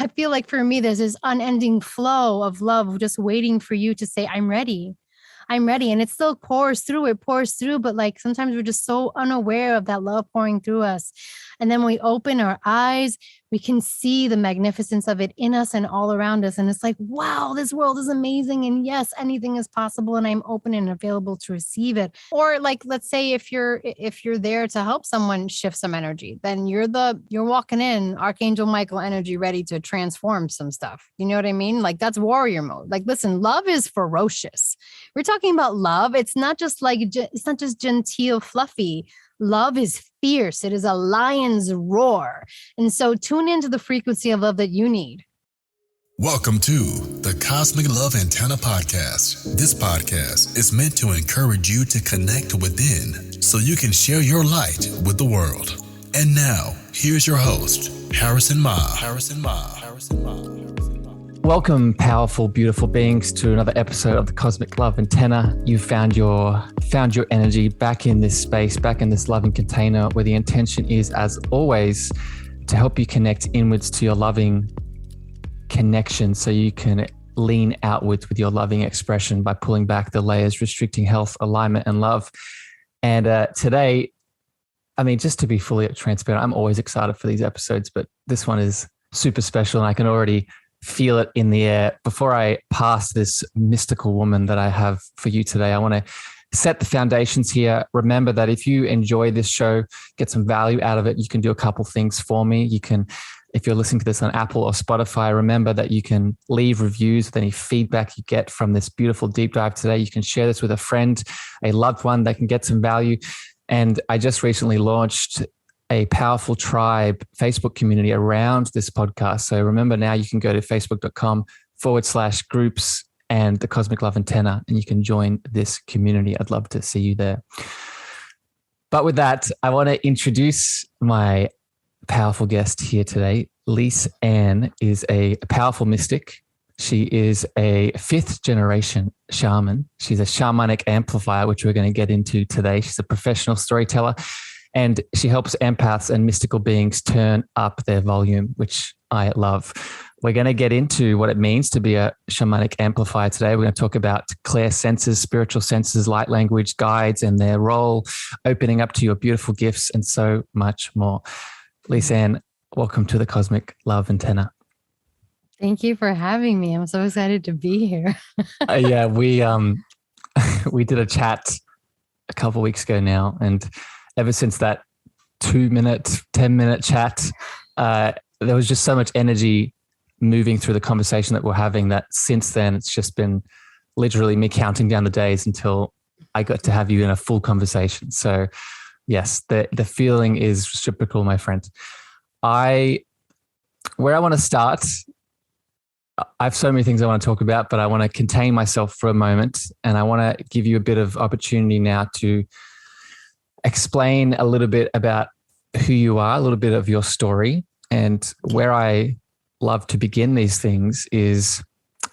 I feel like for me, there's this unending flow of love just waiting for you to say, I'm ready. I'm ready. And it still pours through, but like sometimes we're just so unaware of that love pouring through us. And then when we open our eyes, we can see the magnificence of it in us and all around us. And it's like, wow, this world is amazing. And yes, anything is possible. And I'm open and available to receive it. Or like, let's say if you're there to help someone shift some energy, then you're walking in Archangel Michael energy, ready to transform some stuff. You know what I mean? Like that's warrior mode. Like, listen, love is ferocious. We're talking about love. It's not just genteel, fluffy. Love is fierce. It is a lion's roar. And so tune into the frequency of love that you need. Welcome to the Cosmic Love Antenna Podcast. This podcast is meant to encourage you to connect within so you can share your light with the world. And now, here's your host, Harrison Ma. Welcome, powerful, beautiful beings, to another episode of the Cosmic Love Antenna. You found your energy back in this space, back in this loving container, where the intention is, as always, to help you connect inwards to your loving connection so you can lean outwards with your loving expression by pulling back the layers restricting health, alignment, and love. And today, I mean, just to be fully transparent, I'm always excited for these episodes, but this one is super special and I can already feel it in the air. Before I pass this mystical woman that I have for you today, I want to set the foundations here. Remember that if you enjoy this show, get some value out of it, you can do a couple things for me. You can, if you're listening to this on Apple or Spotify, remember that you can leave reviews with any feedback you get from this beautiful deep dive today. You can share this with a friend, a loved one that can get some value. And I just recently launched a powerful tribe Facebook community around this podcast. So remember, now you can go to facebook.com/groups and the Cosmic Love Antenna, and you can join this community. I'd love to see you there. But with that, I want to introduce my powerful guest here today. Lisann is a powerful mystic. She is a 5th generation shaman. She's a shamanic amplifier, which we're going to get into today. She's a professional storyteller, and she helps empaths and mystical beings turn up their volume, which I love. We're going to get into what it means to be a shamanic amplifier today. We're going to talk about clair senses, spiritual senses, light language, guides, and their role, opening up to your beautiful gifts, and so much more. Lisann, welcome to the Cosmic Love Antenna. Thank you for having me. I'm so excited to be here. Yeah, we did a chat a couple of weeks ago now, and ever since that 2-minute, 10-minute chat, there was just so much energy moving through the conversation that we're having that since then it's just been literally me counting down the days until I got to have you in a full conversation. So yes, the feeling is reciprocal, my friend. Where I want to start, I have so many things I want to talk about, but I want to contain myself for a moment, and I want to give you a bit of opportunity now to explain a little bit about who you are, a little bit of your story. And where I love to begin these things is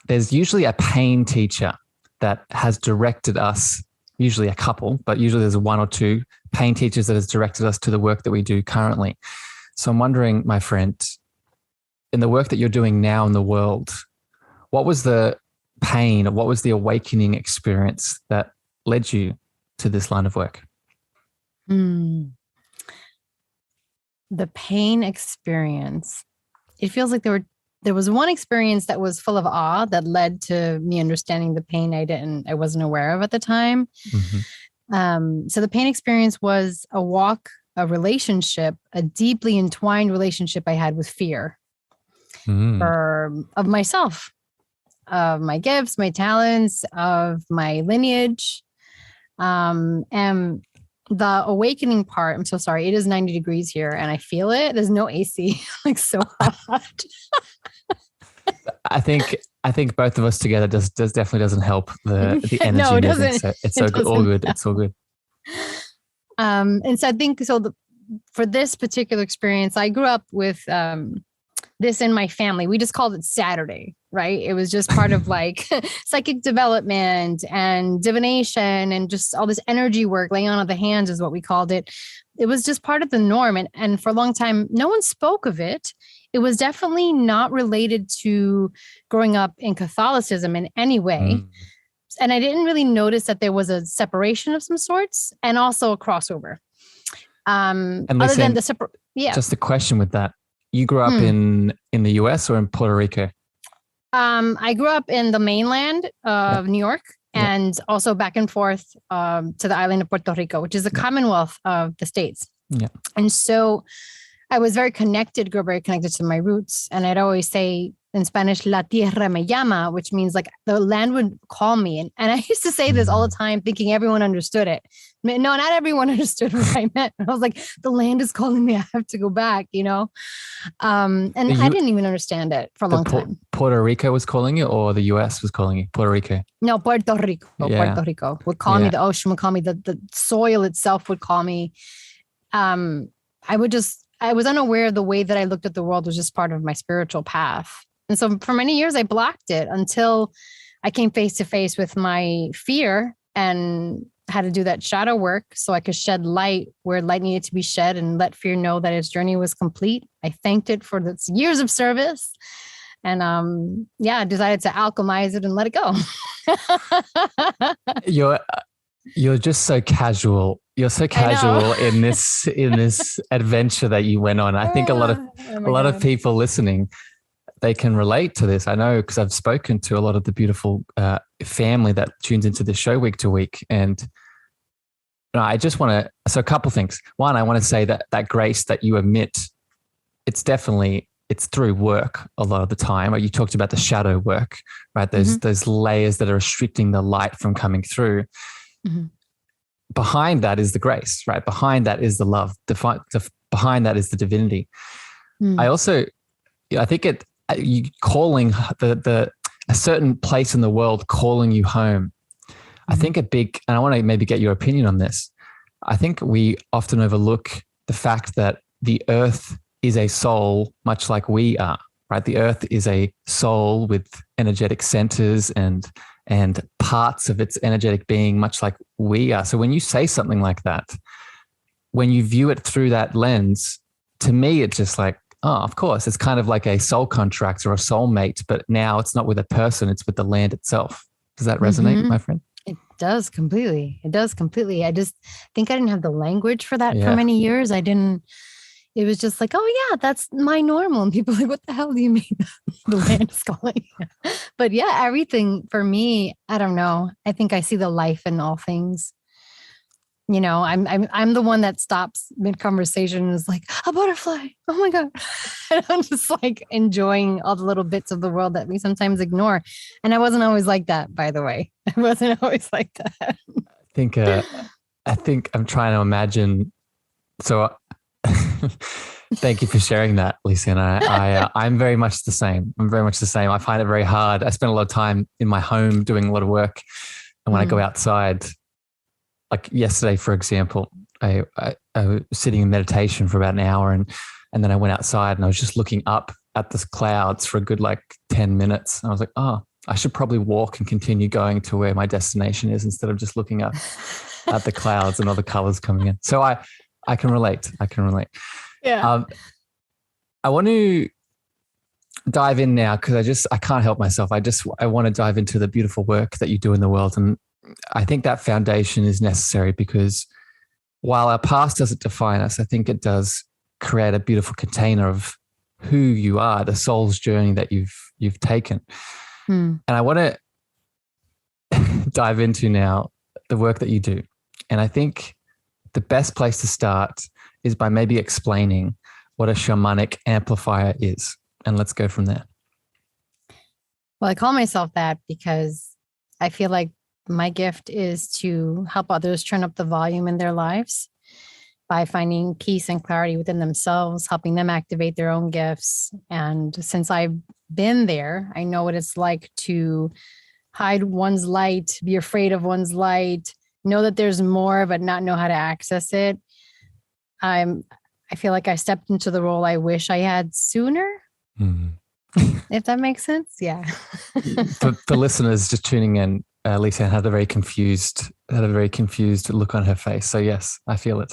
there's usually a pain teacher that has directed us, usually a couple, but usually there's 1 or 2 pain teachers that has directed us to the work that we do currently. So I'm wondering, my friend, in the work that you're doing now in the world, what was the pain, or what was the awakening experience that led you to this line of work? The pain experience. It feels like there was one experience that was full of awe that led to me understanding the pain I wasn't aware of at the time. Mm-hmm. So the pain experience was a relationship, a deeply entwined relationship I had with fear of myself, of my gifts, my talents, of my lineage. And the awakening part, I'm so sorry, it is 90 degrees here and I feel it. There's no AC, like so hot. I think both of us together definitely doesn't help the energy. No, it doesn't. So it's so good. All good. It's all good. And so I think for this particular experience, I grew up with this in my family. We just called it Saturday, right? It was just part of like psychic development and divination and just all this energy work, laying on of the hands is what we called it. It was just part of the norm. And for a long time, no one spoke of it. it was definitely not related to growing up in Catholicism in any way. And I didn't really notice that there was a separation of some sorts and also a crossover. And other Lisann, than the just a question with that. You grew up in the US or in Puerto Rico? I grew up in the mainland of New York and also back and forth to the island of Puerto Rico, which is the Commonwealth of the States. Yeah. And so I was very connected, grew very connected to my roots. And I'd always say in Spanish, la tierra me llama, which means like the land would call me. And I used to say this all the time, thinking everyone understood it. No, not everyone understood what I meant. I was like, the land is calling me. I have to go back, you know? I didn't even understand it for a long time. Puerto Rico was calling you or the US was calling you? Puerto Rico? No, Puerto Rico. Yeah. Puerto Rico would call me. The ocean would call me. The soil itself would call me. I was unaware the way that I looked at the world was just part of my spiritual path. And so for many years, I blocked it until I came face to face with my fear and had to do that shadow work so I could shed light where light needed to be shed and let fear know that its journey was complete. I thanked it for its years of service and I decided to alchemize it and let it go. You're just so casual. You're so casual in this adventure that you went on. I think a lot of people listening, they can relate to this. I know because I've spoken to a lot of the beautiful family that tunes into this show week to week. And I just want to, so a couple things. One, I want to say that grace that you emit, it's through work a lot of the time. You talked about the shadow work, right? Those layers that are restricting the light from coming through. Mm-hmm. Behind that is the grace, right? Behind that is the love. Behind that is the divinity. I think you calling a certain place in the world, calling you home. I think and I want to maybe get your opinion on this. I think we often overlook the fact that the earth is a soul, much like we are, right? The earth is a soul with energetic centers and parts of its energetic being, much like we are. So when you say something like that, when you view it through that lens, to me, it's just like, oh, of course, it's kind of like a soul contract or a soulmate, but now it's not with a person, it's with the land itself. Does that resonate, my friend? It does completely. I just think I didn't have the language for that for many years. It was just like, oh yeah, that's my normal. And people are like, what the hell do you mean? The land is calling. But yeah, everything for me, I don't know. I think I see the life in all things. You know, I'm the one that stops mid-conversation and is like, a butterfly. Oh my God. And I'm just like enjoying all the little bits of the world that we sometimes ignore. And I wasn't always like that, by the way. I wasn't always like that. I think I'm trying to imagine. So thank you for sharing that, Lisann. I'm very much the same. I find it very hard. I spend a lot of time in my home doing a lot of work. And when I go outside, like yesterday, for example, I was sitting in meditation for about an hour and then I went outside and I was just looking up at the clouds for a good 10 minutes. And I was like, oh, I should probably walk and continue going to where my destination is instead of just looking up at the clouds and all the colors coming in. So I can relate. Yeah. I want to dive in now because I can't help myself. I want to dive into the beautiful work that you do in the world. And I think that foundation is necessary because while our past doesn't define us, I think it does create a beautiful container of who you are, the soul's journey that you've taken. And I want to dive into now the work that you do. And I think the best place to start is by maybe explaining what a shamanic amplifier is. And let's go from there. Well, I call myself that because I feel like my gift is to help others turn up the volume in their lives by finding peace and clarity within themselves, helping them activate their own gifts. And since I've been there, I know what it's like to hide one's light, be afraid of one's light, know that there's more, but not know how to access it. I feel like I stepped into the role I wish I had sooner. If that makes sense. Yeah. for listeners just tuning in, Lisann had a very confused look on her face. So yes, I feel it.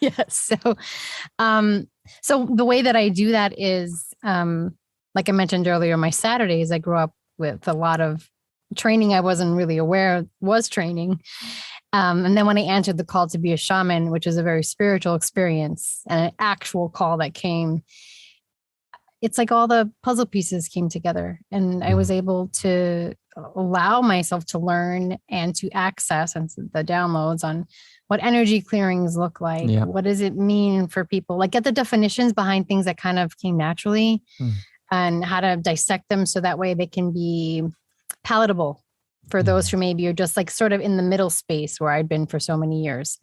Yes. So the way that I do that is, like I mentioned earlier, my Saturdays, I grew up with a lot of training I wasn't really aware was training. And then when I answered the call to be a shaman, which is a very spiritual experience and an actual call that came, it's like all the puzzle pieces came together and I was able to allow myself to learn and to access and the downloads on what energy clearings look like. Yeah. What does it mean for people? Like get the definitions behind things that kind of came naturally and how to dissect them so that way they can be palatable for those who maybe are just like sort of in the middle space where I'd been for so many years.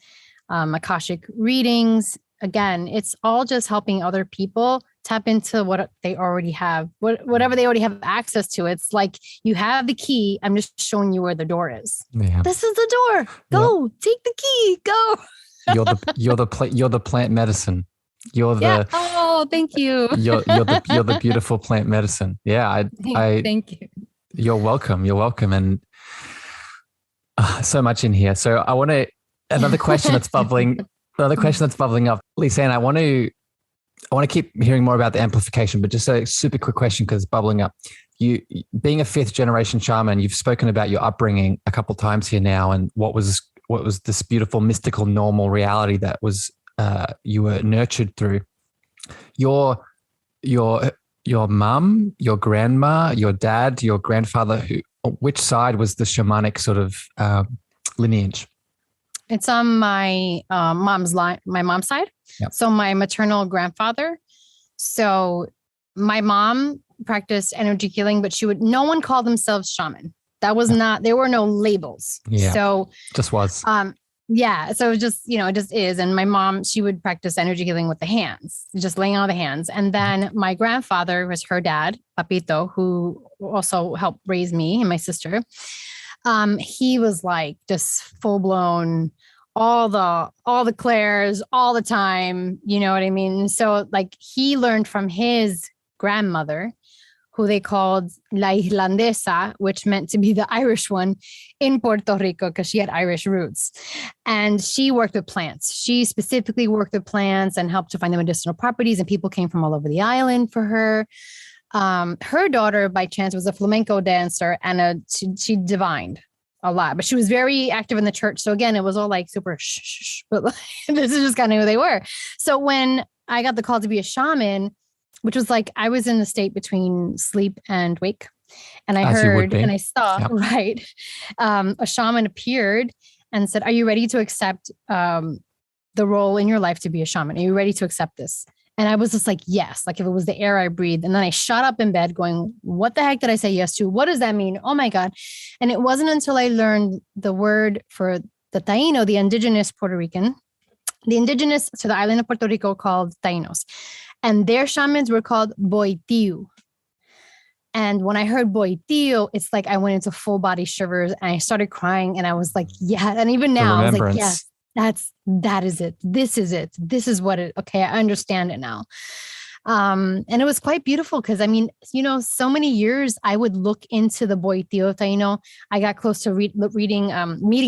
Akashic readings, again, it's all just helping other people tap into what they already have, whatever they already have access to. It's like you have the key. I'm just showing you where the door is. Yeah. This is the door. Go, take the key. Go. You're the plant medicine. You're the oh, thank you. you're the beautiful plant medicine. Yeah, I thank you. You're welcome. You're welcome. And so much in here. So I want to another question that's bubbling. Another question that's bubbling up, Lisann. I want to keep hearing more about the amplification, but just a super quick question because it's bubbling up. You being a 5th generation shaman, you've spoken about your upbringing a couple of times here now, and what was this beautiful mystical normal reality that was you were nurtured through. Your mum, your grandma, your dad, your grandfather. Which side was the shamanic sort of lineage? It's on my mom's line, my mom's side. Yep. So my maternal grandfather. So my mom practiced energy healing, but no one called themselves shaman. That was not, there were no labels. Yeah. So just was. Yeah. So it just is. And my mom, she would practice energy healing with the hands, just laying on the hands. And then my grandfather was her dad, Papito, who also helped raise me and my sister. He was like just full blown, all the clairs all the time. You know what I mean? So like he learned from his grandmother, who they called La Irlandesa, which meant to be the Irish one in Puerto Rico because she had Irish roots. And she worked with plants. She specifically worked with plants and helped to find the medicinal properties, and people came from all over the island for her. Her daughter, by chance, was a flamenco dancer and she divined a lot, but she was very active in the church. So again, it was all like super shh, but like, this is just kind of who they were. So when I got the call to be a shaman, which was like, I was in the state between sleep and wake. And I heard and I saw, a shaman appeared and said, are you ready to accept the role in your life to be a shaman? Are you ready to accept this? And I was just like, yes, like if it was the air I breathed. And then I shot up in bed going, what the heck did I say yes to? What does that mean? Oh my God. And it wasn't until I learned the word for the Taino, the indigenous Puerto Rican, the indigenous to the island of Puerto Rico called Tainos. And their shamans were called Boitiu. And when I heard Boitiu, it's like I went into full body shivers and I started crying and I was like, yeah. And even now I was like, yes. That is it. This is it. This is what it, okay. I understand it now. And it was quite beautiful because I mean, so many years I would look into the Boitiu Taino. I got close to meeting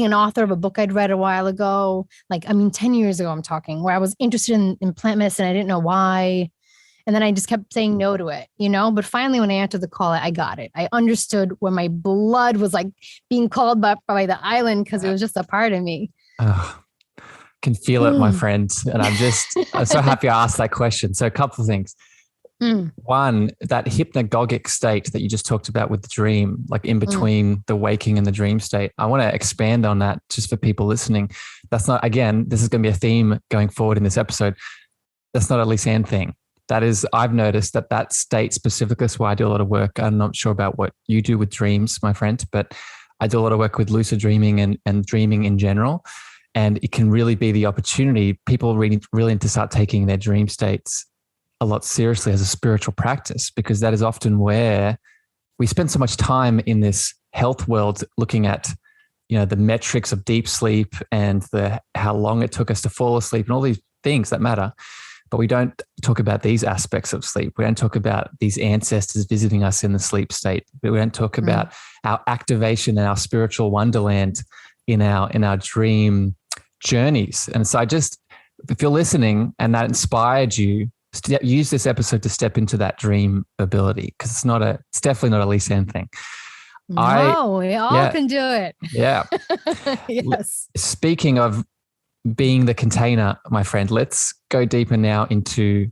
an author of a book I'd read a while ago. 10 years ago, I'm talking, where I was interested in plant medicine. I didn't know why. And then I just kept saying no to it, but finally when I answered the call, I got it. I understood when my blood was like being called by the island because it was just a part of me. Can feel it, my friends. And I'm so happy I asked that question. So a couple of things. One, that hypnagogic state that you just talked about with the dream, like in between the waking and the dream state. I want to expand on that just for people listening. That's not, again, this is going to be a theme going forward in this episode. That's not a Lisann thing. That is, I've noticed that state specifically is why I do a lot of work. I'm not sure about what you do with dreams, my friend, but I do a lot of work with lucid dreaming and dreaming in general. And it can really be the opportunity. People really need to start taking their dream states a lot seriously as a spiritual practice, because that is often where we spend so much time in this health world looking at, the metrics of deep sleep and how long it took us to fall asleep and all these things that matter. But we don't talk about these aspects of sleep. We don't talk about these ancestors visiting us in the sleep state. We don't talk about our activation and our spiritual wonderland in our dream journeys. And so if you're listening and that inspired you, use this episode to step into that dream ability, because it's definitely not a Lisann thing. No, we all can do it. Yeah. Yes. Speaking of being the container, my friend, let's go deeper now into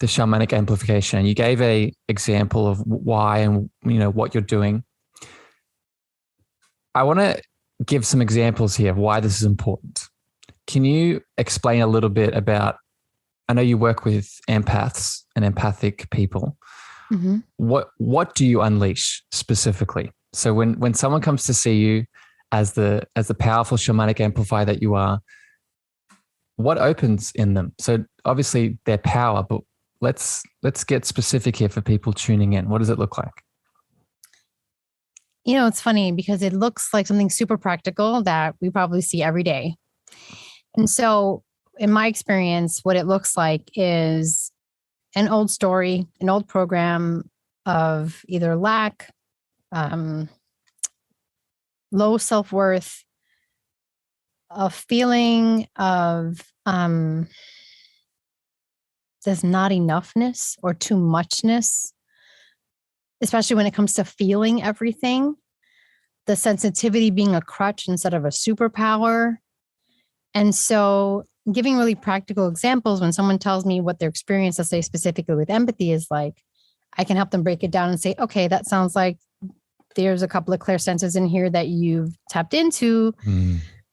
the shamanic amplification. You gave a example of why and what you're doing. I want to give some examples here of why this is important. Can you explain a little bit about, I know you work with empaths and empathic people. Mm-hmm. What do you unleash specifically? So when someone comes to see you as the powerful shamanic amplifier that you are, what opens in them? So obviously their power, but let's get specific here for people tuning in. What does it look like? It's funny because it looks like something super practical that we probably see every day. And so in my experience, what it looks like is an old story, an old program of either lack, low self-worth, a feeling of there's not enoughness or too muchness, especially when it comes to feeling everything, the sensitivity being a crutch instead of a superpower. And so giving really practical examples, when someone tells me what their experience, let's say specifically with empathy, is like, I can help them break it down and say, okay, that sounds like there's a couple of clairsenses in here that you've tapped into.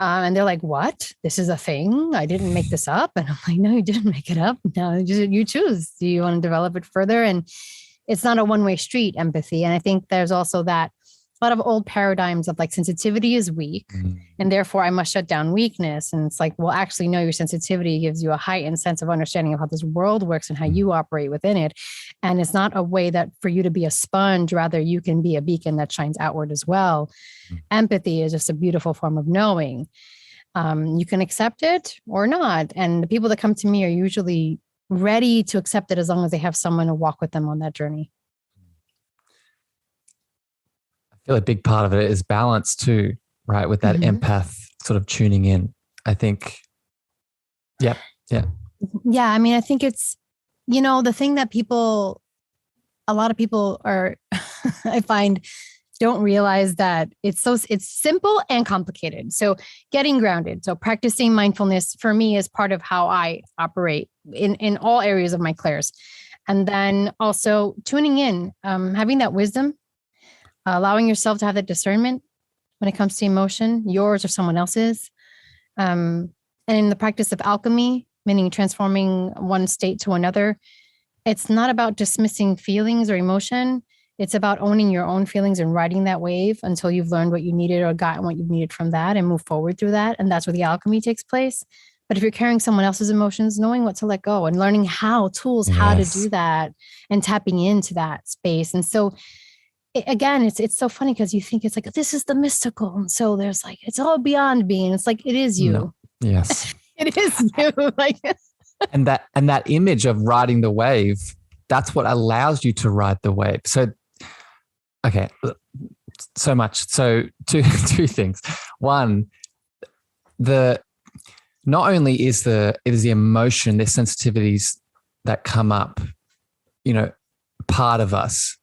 And they're like, what? This is a thing? I didn't make this up. And I'm like, no, you didn't make it up. No, you choose. Do you want to develop it further? And it's not a one-way street, empathy. And I think there's also that a lot of old paradigms of like sensitivity is weak and therefore I must shut down weakness. And it's like, well, actually, no, your sensitivity gives you a heightened sense of understanding of how this world works and how you operate within it. And it's not a way that for you to be a sponge, rather you can be a beacon that shines outward as well. Empathy is just a beautiful form of knowing. You can accept it or not. And the people that come to me are usually ready to accept it as long as they have someone to walk with them on that journey. I feel a big part of it is balance too, right? With that empath sort of tuning in, I think. Yeah. I mean, I think it's, the thing that a lot of people are, I find, don't realize that it's simple and complicated. So getting grounded. So practicing mindfulness for me is part of how I operate in all areas of my clairs. And then also tuning in, having that wisdom, allowing yourself to have that discernment when it comes to emotion, yours or someone else's. And in the practice of alchemy, meaning transforming one state to another, it's not about dismissing feelings or emotion. It's about owning your own feelings and riding that wave until you've learned what you needed or gotten what you've needed from that and move forward through that. And that's where the alchemy takes place. But if you're carrying someone else's emotions, knowing what to let go and learning how to do that and tapping into that space. And so again, it's so funny because you think it's like, this is the mystical. And so there's like, it's all beyond being. It's like, it is you. No. Yes. It is you. Like, and that image of riding the wave, that's what allows you to ride the wave. So, okay, so much. So two things. One, not only is it is the emotion, the sensitivities that come up, part of us.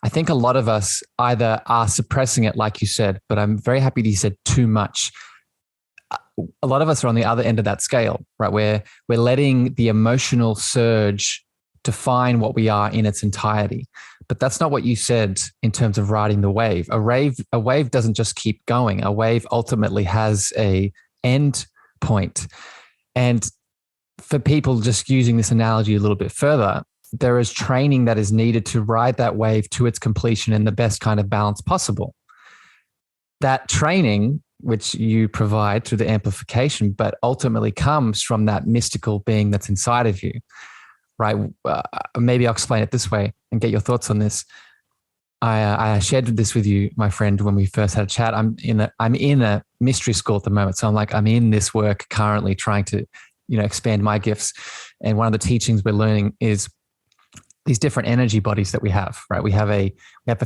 I think a lot of us either are suppressing it, like you said, but I'm very happy that you said too much. A lot of us are on the other end of that scale, right? Where we're letting the emotional surge define what we are in its entirety. But that's not what you said in terms of riding the wave. A wave doesn't just keep going. A wave ultimately has a end point. And for people, just using this analogy a little bit further, there is training that is needed to ride that wave to its completion in the best kind of balance possible. That training, which you provide through the amplification, but ultimately comes from that mystical being that's inside of you, right? Maybe I'll explain it this way and get your thoughts on this. I shared this with you, my friend, when we first had a chat. I'm in a mystery school at the moment. So I'm in this work currently trying to, expand my gifts. And one of the teachings we're learning is these different energy bodies that we have, right? We have a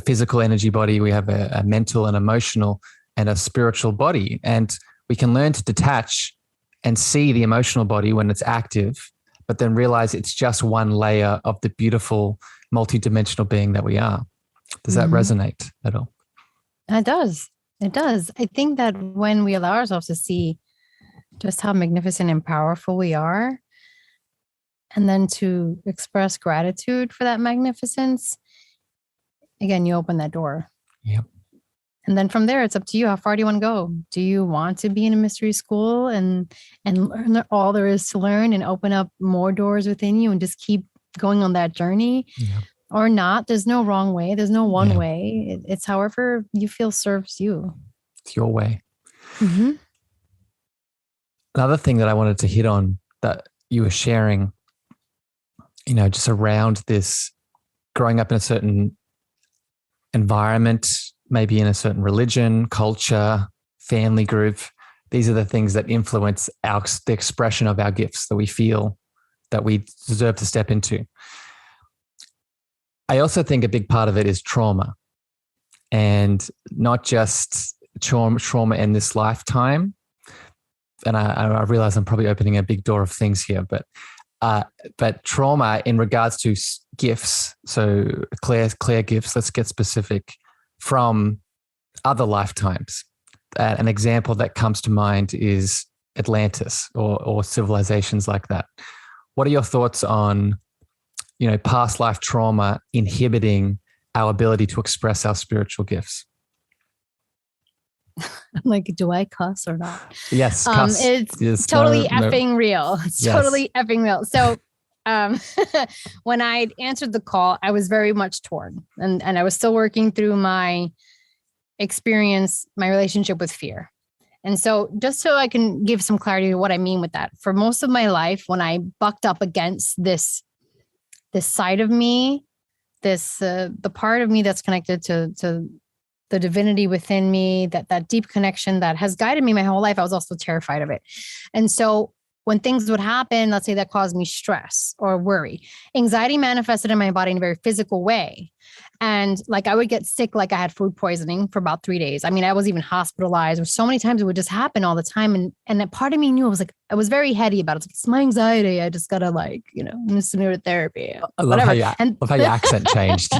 physical energy body, we have a mental and emotional and a spiritual body. And we can learn to detach and see the emotional body when it's active, but then realize it's just one layer of the beautiful multidimensional being that we are. Does that resonate at all? It does. It does. I think that when we allow ourselves to see just how magnificent and powerful we are, and then to express gratitude for that magnificence, again, you open that door. Yep. And then from there, it's up to you. How far do you want to go? Do you want to be in a mystery school and learn all there is to learn and open up more doors within you and just keep going on that journey? Yeah. Or not? There's no wrong way. There's no one way. It's however you feel serves you. It's your way. Mm-hmm. Another thing that I wanted to hit on that you were sharing, just around this growing up in a certain environment, maybe in a certain religion, culture, family group. These are the things that influence the expression of our gifts that we feel that we deserve to step into. I also think a big part of it is trauma, and not just trauma in this lifetime. And I realize I'm probably opening a big door of things here, but trauma in regards to gifts. So clear gifts, let's get specific, from other lifetimes. An example that comes to mind is Atlantis or civilizations like that. What are your thoughts on, past life trauma inhibiting our ability to express our spiritual gifts? Like, do I cuss or not? Yes, cuss. It's totally effing real. It's totally effing real. So when I answered the call, I was very much torn, and I was still working through my experience, my relationship with fear. And so just so I can give some clarity to what I mean with that, for most of my life, when I bucked up against this side of me, the part of me that's connected to the divinity within me, that deep connection that has guided me my whole life, I was also terrified of it. And so when things would happen, let's say that caused me stress or worry, anxiety manifested in my body in a very physical way. And like I would get sick, like I had food poisoning for about 3 days. I mean, I was even hospitalized. There were so many times it would just happen all the time. And that part of me knew, I was very heady about it. It's my anxiety. I just gotta listen to therapy. I love how your accent changed.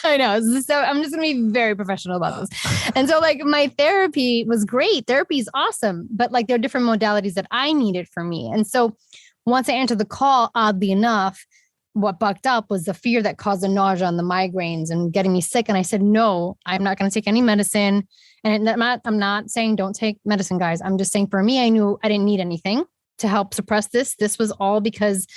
I know. So I'm just gonna be very professional about this. And so my therapy was great. Therapy is awesome, but there are different modalities that I needed for me. And so once I answered the call, oddly enough, what bucked up was the fear that caused the nausea and the migraines and getting me sick. And I said, no, I'm not going to take any medicine. And I'm not saying don't take medicine, guys. I'm just saying for me, I knew I didn't need anything to help suppress this. This was all because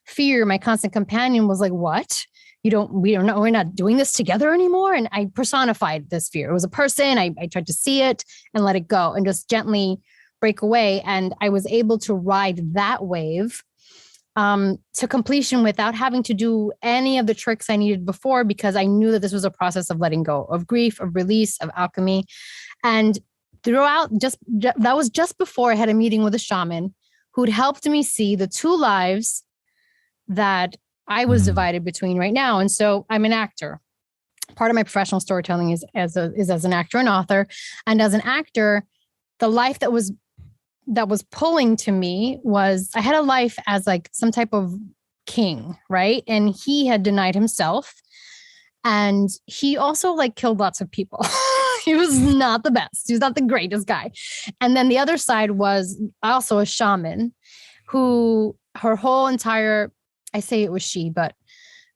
fear, my constant companion, was like, what? We're not doing this together anymore. And I personified this fear. It was a person. I tried to see it and let it go and just gently break away. And I was able to ride that wave to completion without having to do any of the tricks I needed before, because I knew that this was a process of letting go, of grief, of release, of alchemy. And throughout, that was just before I had a meeting with a shaman who'd helped me see the two lives that I was divided between right now. And so I'm an actor. Part of my professional storytelling is as an actor and author. And as an actor, the life that was pulling to me was I had a life as some type of king, right? And he had denied himself. And he also killed lots of people. He was not the best. He was not the greatest guy. And then the other side was also a shaman who her whole entire, I say it was she, but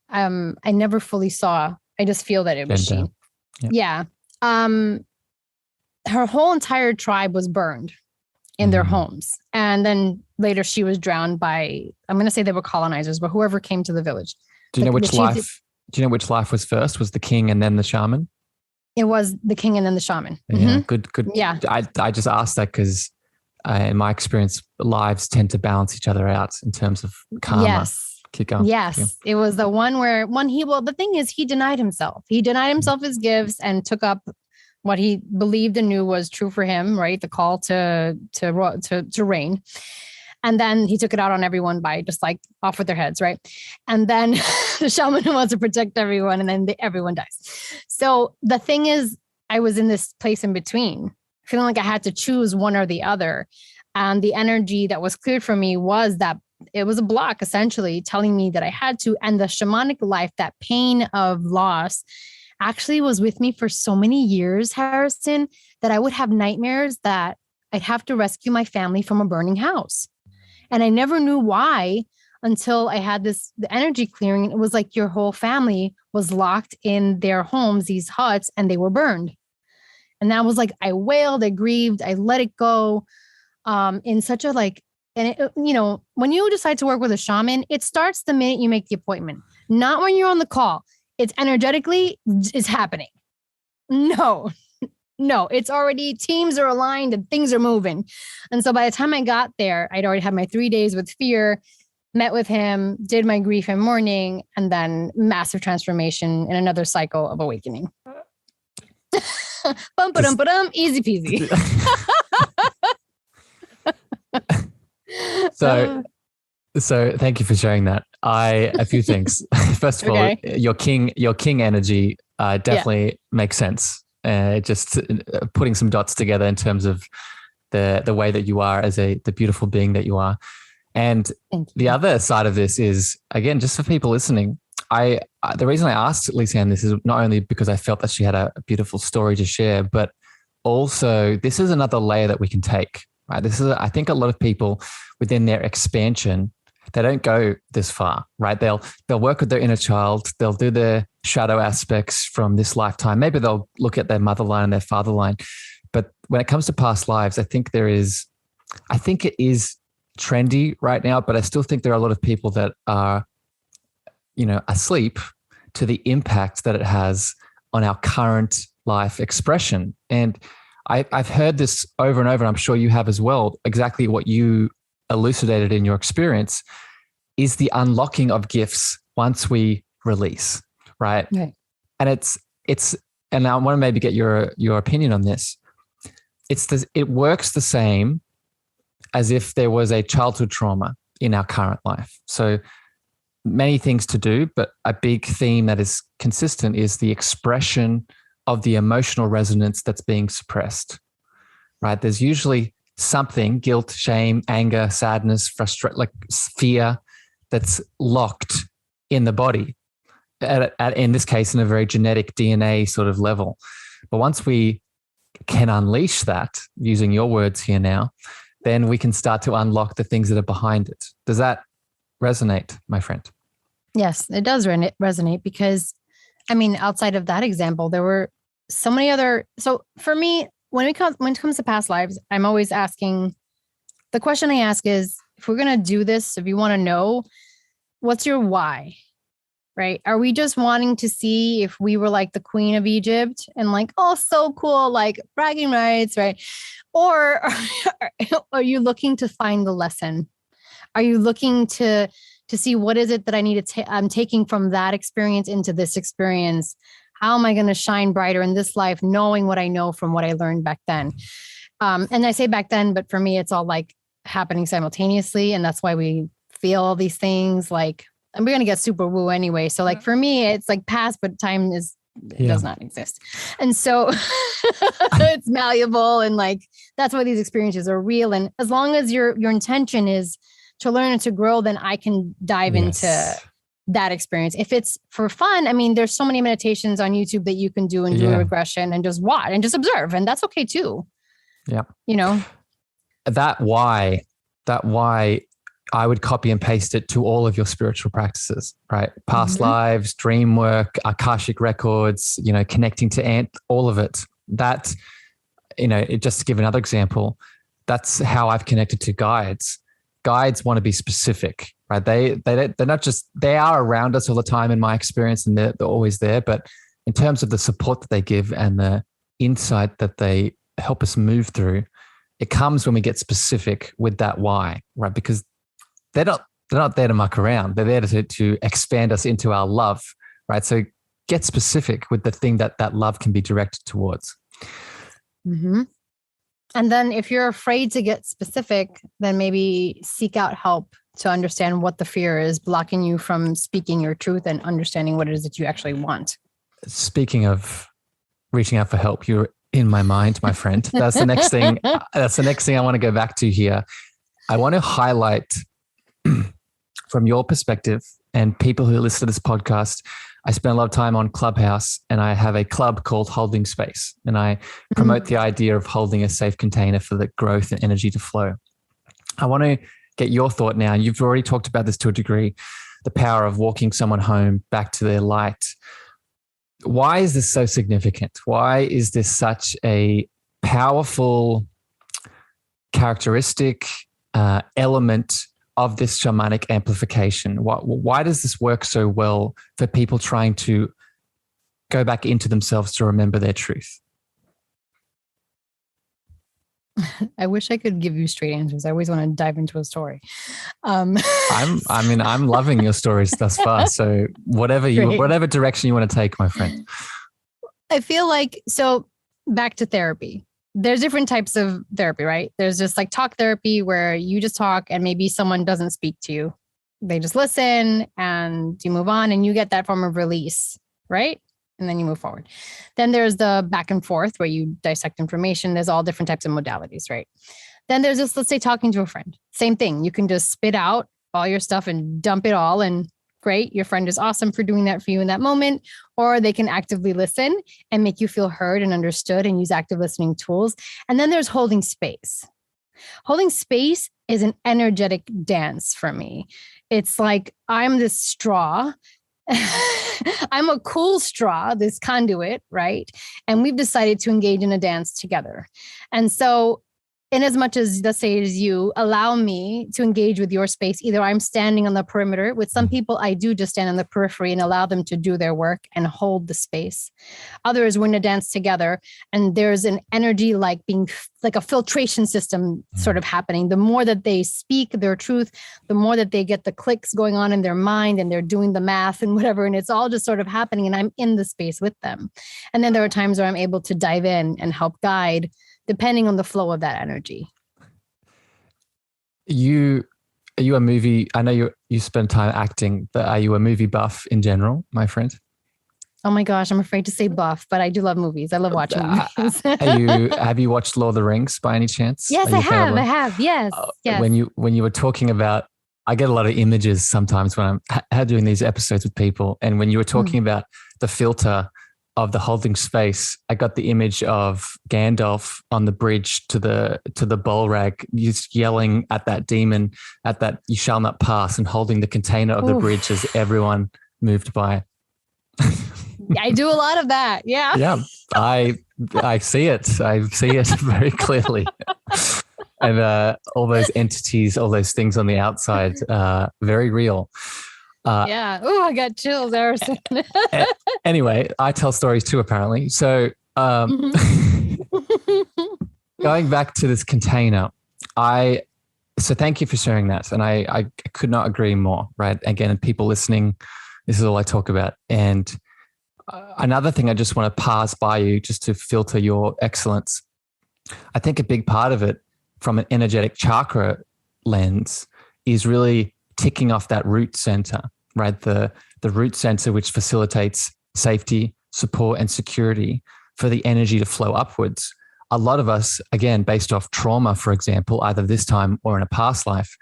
I never fully saw. I just feel that it was she. Yeah. Her whole entire tribe was burned in their homes. And then later she was drowned by, I'm going to say they were colonizers, but whoever came to the village. Do you know which life was first? Was the king and then the shaman? It was the king and then the shaman. Yeah, good. Yeah. I just asked that because in my experience, lives tend to balance each other out in terms of karma. Yes. Keep going. Yes. Yeah. It was the one where the thing is he denied himself. He denied himself his gifts and took up what he believed and knew was true for him, right? The call to reign. And then he took it out on everyone by just off with their heads, right? And then the shaman who wants to protect everyone, and then everyone dies. So the thing is, I was in this place in between, feeling like I had to choose one or the other. And the energy that was cleared for me was that it was a block, essentially telling me that I had to. And the shamanic life, that pain of loss, actually was with me for so many years, Harrison, that I would have nightmares that I'd have to rescue my family from a burning house. And I never knew why until I had the energy clearing. It was like your whole family was locked in their homes, these huts, and they were burned. And that was like, I wailed, I grieved, I let it go in such a like, and it, when you decide to work with a shaman, it starts the minute you make the appointment, not when you're on the call. It's energetically, it's happening. No, it's already, teams are aligned and things are moving. And so by the time I got there, I'd already had my 3 days with fear, met with him, did my grief and mourning, and then massive transformation in another cycle of awakening. Easy peasy. So thank you for sharing that. A few things. First of all, your king energy definitely makes sense. Just putting some dots together in terms of the way that you are as the beautiful being that you are. And the other side of this is, again, just for people listening, the reason I asked Lisann this is not only because I felt that she had a beautiful story to share, but also this is another layer that we can take, right? This is, I think a lot of people within their expansion, they don't go this far, right? They'll work with their inner child. They'll do their shadow aspects from this lifetime. Maybe they'll look at their mother line and their father line. But when it comes to past lives, I think it is trendy right now, but I still think there are a lot of people that are, asleep to the impact that it has on our current life expression. And I've heard this over and over, and I'm sure you have as well, exactly what you elucidated in your experience is the unlocking of gifts once we release, right? And and I want to maybe get your opinion on this. It works the same as if there was a childhood trauma in our current life. So many things to do, but a big theme that is consistent is the expression of the emotional resonance that's being suppressed, right? There's usually something, guilt, shame, anger, sadness, frustration, like fear, that's locked in the body, in this case, in a very genetic DNA sort of level. But once we can unleash that, using your words here now, then we can start to unlock the things that are behind it. Does that resonate, my friend? Yes, it does resonate because, outside of that example, there were so many other. So for me, when it comes to past lives, I'm always asking, the question I ask is, if we're going to do this, if you want to know, what's your why, right? Are we just wanting to see if we were like the Queen of Egypt and like, oh, so cool, like bragging rights, right? Or are you looking to find the lesson? Are you looking to see what is it that I need to I'm taking from that experience into this experience? How am I going to shine brighter in this life, knowing what I know from what I learned back then? And I say back then, but for me, it's all like happening simultaneously. And that's why we feel all these things like, and we're going to get super woo anyway. So like for me, it's like past, but time does not exist. And so it's malleable. And like, that's why these experiences are real. And as long as your intention is to learn and to grow, then I can dive into that experience. If it's for fun, there's so many meditations on YouTube that you can do and do a regression and just watch and just observe. And that's okay too. Yeah. That why I would copy and paste it to all of your spiritual practices, right? Past lives, dream work, Akashic records, connecting to all of it. That, just to give another example, that's how I've connected to guides. Guides want to be specific, right? They're not just, they are around us all the time in my experience, and they're always there. But in terms of the support that they give and the insight that they help us move through, it comes when we get specific with that why, right? Because they're not there to muck around. They're there to expand us into our love, right? So get specific with the thing that love can be directed towards. Mm-hmm. And then if you're afraid to get specific, then maybe seek out help to understand what the fear is blocking you from speaking your truth and understanding what it is that you actually want. Speaking of reaching out for help, you're in my mind, my friend. That's the next thing. That's the next thing I want to go back to here. I want to highlight from your perspective and people who listen to this podcast. I spend a lot of time on Clubhouse, and I have a club called Holding Space, and I promote the idea of holding a safe container for the growth and energy to flow. I want to get your thought now. And you've already talked about this to a degree, the power of walking someone home back to their light. Why is this so significant? Why is this such a powerful characteristic, element of this shamanic amplification? Why does this work so well for people trying to go back into themselves to remember their truth? I wish I could give you straight answers. I always want to dive into a story. I'm loving your stories thus far. So whatever direction you want to take, my friend. I feel like, so back to therapy. There's different types of therapy, right? There's just like talk therapy where you just talk and maybe someone doesn't speak to you. They just listen and you move on and you get that form of release, right? And then you move forward. Then there's the back and forth where you dissect information. There's all different types of modalities, right? Then there's just, let's say, talking to a friend. Same thing. You can just spit out all your stuff and dump it all, and great. Your friend is awesome for doing that for you in that moment. Or they can actively listen and make you feel heard and understood and use active listening tools. And then there's holding space. Holding space is an energetic dance for me. It's like I'm this straw. I'm a cool straw, this conduit, right? And we've decided to engage in a dance together. And so in as much as, let's say, as you allow me to engage with your space, either I'm standing on the perimeter. With some people, I do just stand on the periphery and allow them to do their work and hold the space. Others, we're in a dance together, and there's an energy like being like a filtration system sort of happening. The more that they speak their truth, the more that they get the clicks going on in their mind, and they're doing the math and whatever, and it's all just sort of happening, and I'm in the space with them. And then there are times where I'm able to dive in and help guide, depending on the flow of that energy. Are you a movie? I know you spend time acting, but are you a movie buff in general, my friend? Oh my gosh, I'm afraid to say buff, but I do love movies. I love watching movies. Have you watched Lord of the Rings by any chance? Yes, I have. Yes. Yes. When you were talking about, I get a lot of images sometimes when I'm doing these episodes with people, and when you were talking about the filter of the holding space, I got the image of Gandalf on the bridge to the bowl rag, just yelling at that demon, at that "you shall not pass," and holding the container of the bridge as everyone moved by. I do a lot of that. Yeah. Yeah. I see it. I see it very clearly. And all those entities, all those things on the outside, very real. Yeah. Oh, I got chills, Harrison. Anyway, I tell stories too, apparently. So going back to this container, so thank you for sharing that. And I could not agree more, right? Again, people listening, this is all I talk about. And another thing I just want to pass by you just to filter your excellence. I think a big part of it from an energetic chakra lens is really ticking off that root center, right? The root center, which facilitates safety, support, and security for the energy to flow upwards. A lot of us, again, based off trauma, for example, either this time or in a past life,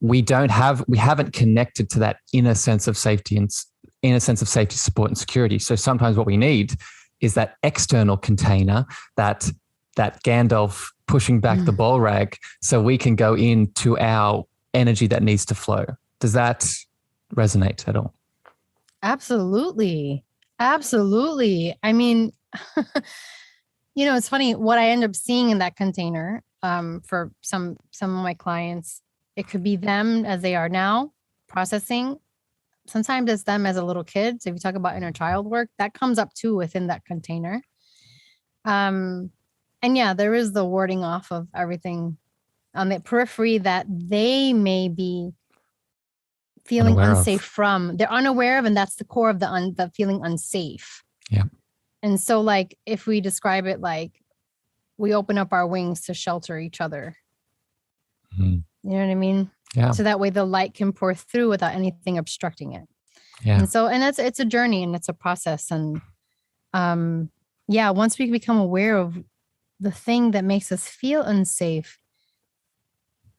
we haven't connected to that inner sense of safety and inner sense of safety, support, and security. So sometimes what we need is that external container, that Gandalf pushing back the bowl rag, so we can go into our energy that needs to flow. Does that resonate at all? Absolutely. Absolutely. I mean, it's funny what I end up seeing in that container for some of my clients. It could be them as they are now processing. Sometimes it's them as a little kid. So if you talk about inner child work, that comes up too within that container. And yeah, there is the warding off of everything on the periphery that they may be feeling unsafe from. They're unaware of, and that's the core of the feeling unsafe. Yeah. And so like, if we describe it like we open up our wings to shelter each other, you know what I mean? Yeah. So that way the light can pour through without anything obstructing it. Yeah. And it's a journey and it's a process. And Yeah, once we become aware of the thing that makes us feel unsafe,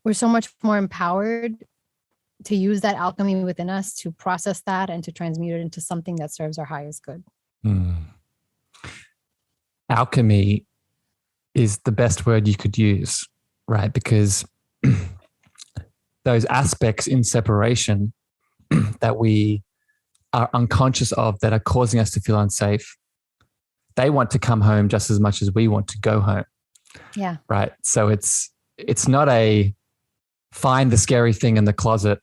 we're so much more empowered to use that alchemy within us to process that and to transmute it into something that serves our highest good. Alchemy is the best word you could use, right? Because those aspects in separation that we are unconscious of that are causing us to feel unsafe, they want to come home just as much as we want to go home. Yeah. Right. So it's not a find the scary thing in the closet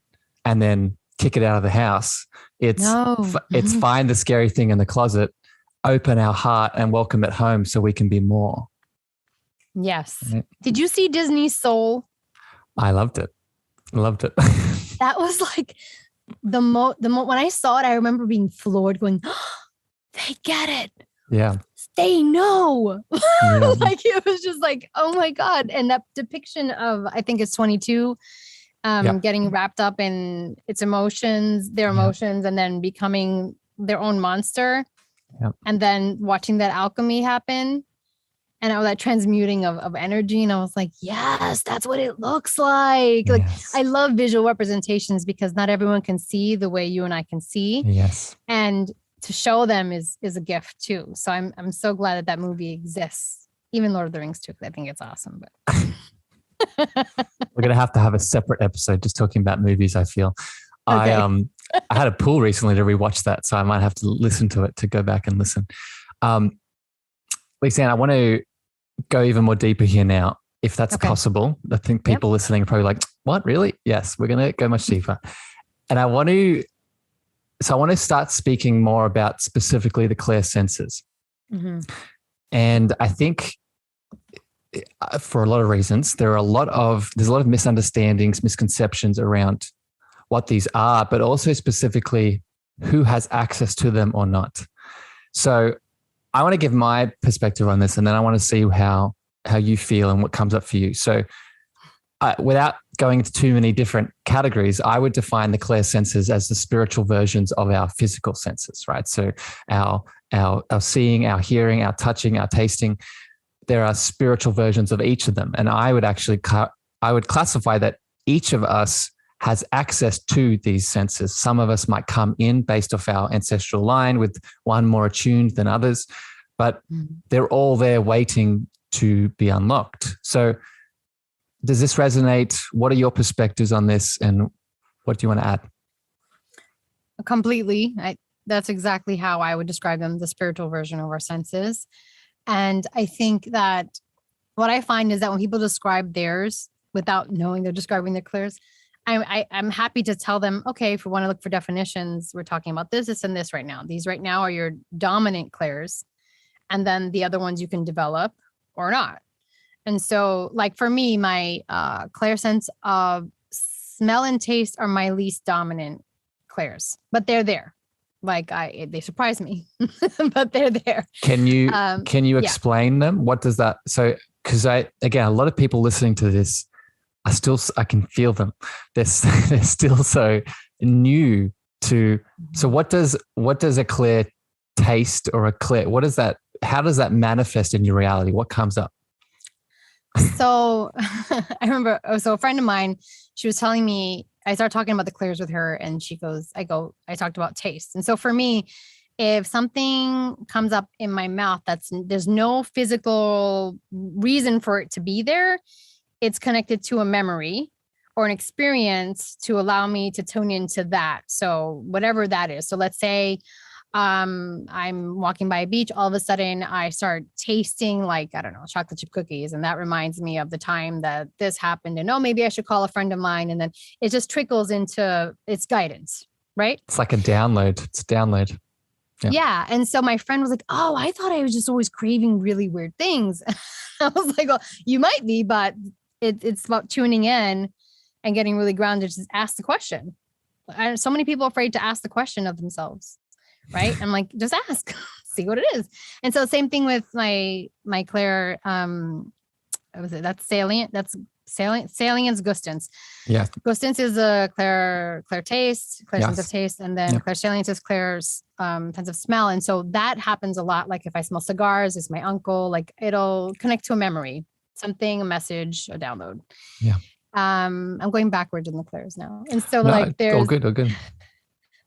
and then kick it out of the house. It's find the scary thing in the closet, open our heart and welcome it home so we can be more. Yes. Right? Did you see Disney's Soul? I loved it. That was like the when I saw it, I remember being floored going, oh, they get it. Yeah. They know. Yeah. Like it was just like, oh my God. And that depiction of, I think it's 22, getting wrapped up in its emotions, their emotions, and then becoming their own monster. Yep. And then watching that alchemy happen and all that transmuting of energy. And I was like, yes, that's what it looks like. Like I love visual representations because not everyone can see the way you and I can see. Yes. And to show them is a gift too. So I'm so glad that movie exists. Even Lord of the Rings too, because I think it's awesome. But we're gonna have to have a separate episode just talking about movies. I feel. Okay. I had a pull recently to rewatch that, so I might have to listen to it to go back and listen. Lisann, I want to go even more deeper here now, if that's possible. I think people listening are probably like, "What, really?" Yes, we're gonna go much deeper, and I want to start speaking more about specifically the clear senses. Mm-hmm. And I think for a lot of reasons, there's a lot of misunderstandings, misconceptions around what these are, but also specifically who has access to them or not. So I want to give my perspective on this, and then I want to see how you feel and what comes up for you. So without going into too many different categories, I would define the clear senses as the spiritual versions of our physical senses, right? So our seeing, our hearing, our touching, our tasting, there are spiritual versions of each of them. And I would classify that each of us has access to these senses. Some of us might come in based off our ancestral line with one more attuned than others, but they're all there waiting to be unlocked. So does this resonate? What are your perspectives on this? And what do you want to add? Completely. That's exactly how I would describe them, the spiritual version of our senses. And I think that what I find is that when people describe theirs without knowing they're describing their clairs, I'm happy to tell them, okay, if we want to look for definitions, we're talking about this, and this right now. These right now are your dominant clairs. And then the other ones you can develop or not. And so like for me, my clairsense of smell and taste are my least dominant clairs, but they're there. Like they surprise me, but they're there. Can you explain them? What does that? So, because a lot of people listening to this I can feel them. They're still so new to. So what does a clear taste or a clear? What is that? How does that manifest in your reality? What comes up? So I remember. So a friend of mine, she was telling me. I started talking about the clairs with her, and she goes, I talked about taste. And so for me, if something comes up in my mouth there's no physical reason for it to be there, it's connected to a memory or an experience to allow me to tune into that. So whatever that is. So let's say I'm walking by a beach, all of a sudden I start tasting like, I don't know, chocolate chip cookies. And that reminds me of the time that this happened. And maybe I should call a friend of mine. And then it just trickles into its guidance, right? It's like a download. It's a download. Yeah. And so my friend was like, oh, I thought I was just always craving really weird things. I was like, well, you might be, but it's about tuning in and getting really grounded. Just ask the question. So many people are afraid to ask the question of themselves. Right. I'm like, just ask, see what it is. And so same thing with my clair, that's salient. That's salience, gustance. Yeah. Gustance is a clair taste, clair sense of taste, and then clair salience is clair's sense of smell. And so that happens a lot. Like if I smell cigars, it's my uncle, like it'll connect to a memory, something, a message, a download. Yeah. I'm going backwards in the clairs now. And so there's all good.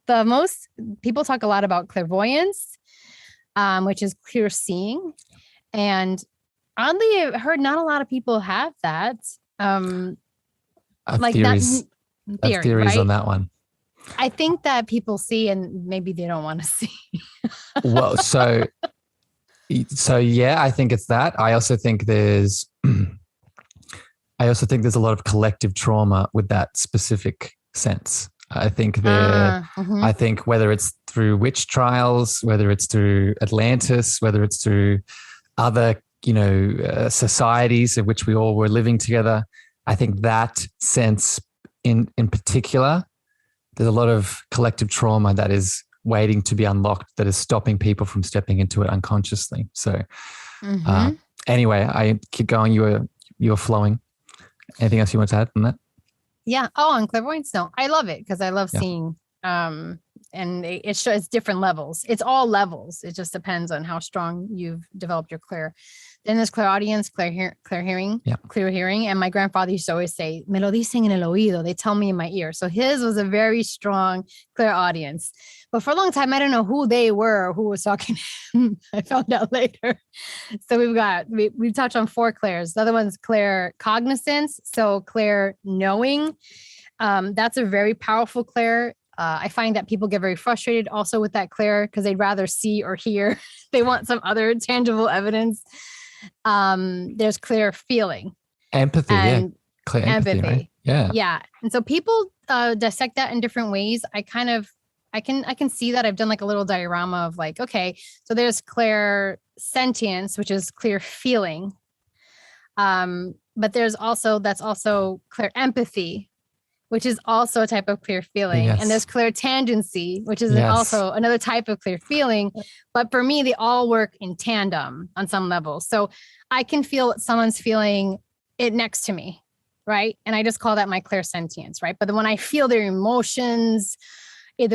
The most people talk a lot about clairvoyance, which is clear seeing. And oddly, I've heard not a lot of people have that. Like theories right? on that one. I think that people see and maybe they don't want to see. Well, so yeah, I think it's that. I also think there's a lot of collective trauma with that specific sense. I think I think whether it's through witch trials, whether it's through Atlantis, whether it's through other, societies in which we all were living together, I think that sense in particular, there's a lot of collective trauma that is waiting to be unlocked, that is stopping people from stepping into it unconsciously. So anyway, I keep going. You were flowing. Anything else you want to add on that? Yeah. Oh, on clairvoyance. No, I love it because I love seeing, and it's different levels. It's all levels. It just depends on how strong you've developed your clair. Then there's clairaudience, clear hearing. And my grandfather used to always say, "Me lo dicen en el oído." They tell me in my ear. So his was a very strong clairaudience. But for a long time, I don't know who they were or who was talking to him. I found out later. So we've touched on 4 clairs. The other one's clair cognizance. So clair knowing. That's a very powerful clair. I find that people get very frustrated also with that clair because they'd rather see or hear. They want some other tangible evidence. There's clair feeling. Empathy. And Clair empathy. Right? Yeah. And so people dissect that in different ways. I can see that. I've done like a little diorama of like, okay, so there's clair sentience, which is clear feeling. But that's also clair empathy, which is also a type of clear feeling. Yes. And there's clair tangency, which is also another type of clear feeling. But for me, they all work in tandem on some level. So I can feel someone's feeling it next to me, right? And I just call that my clair sentience, right? But then when I feel their emotions,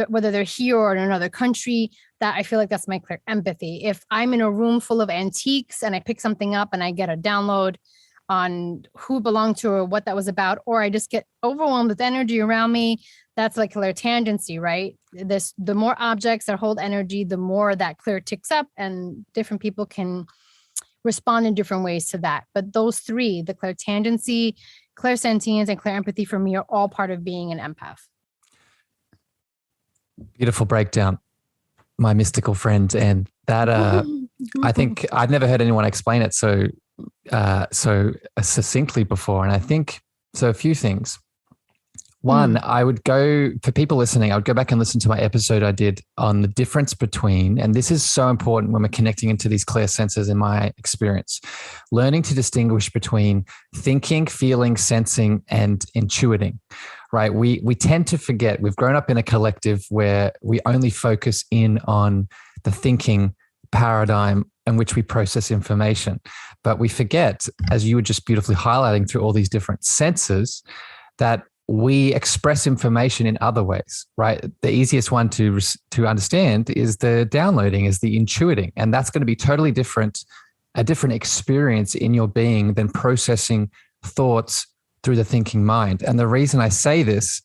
whether they're here or in another country, that I feel like that's my clair empathy. If I'm in a room full of antiques and I pick something up and I get a download on who belonged to or what that was about, or I just get overwhelmed with energy around me, that's like clair tangency, right? The more objects that hold energy, the more that clair ticks up, and different people can respond in different ways to that. But those 3, the clair tangency, clair sentience, and clair empathy, for me are all part of being an empath. Beautiful breakdown, my mystical friend. And that I think I've never heard anyone explain it so succinctly before. And I think so. A few things. One, for people listening, I would go back and listen to my episode I did on the difference between, and this is so important when we're connecting into these clear senses in my experience, learning to distinguish between thinking, feeling, sensing, and intuiting, right? We tend to forget. We've grown up in a collective where we only focus in on the thinking paradigm in which we process information. But we forget, as you were just beautifully highlighting through all these different senses, that we express information in other ways, right? The easiest one to understand is the downloading, is the intuiting. And that's going to be totally different, a different experience in your being than processing thoughts through the thinking mind. And the reason I say this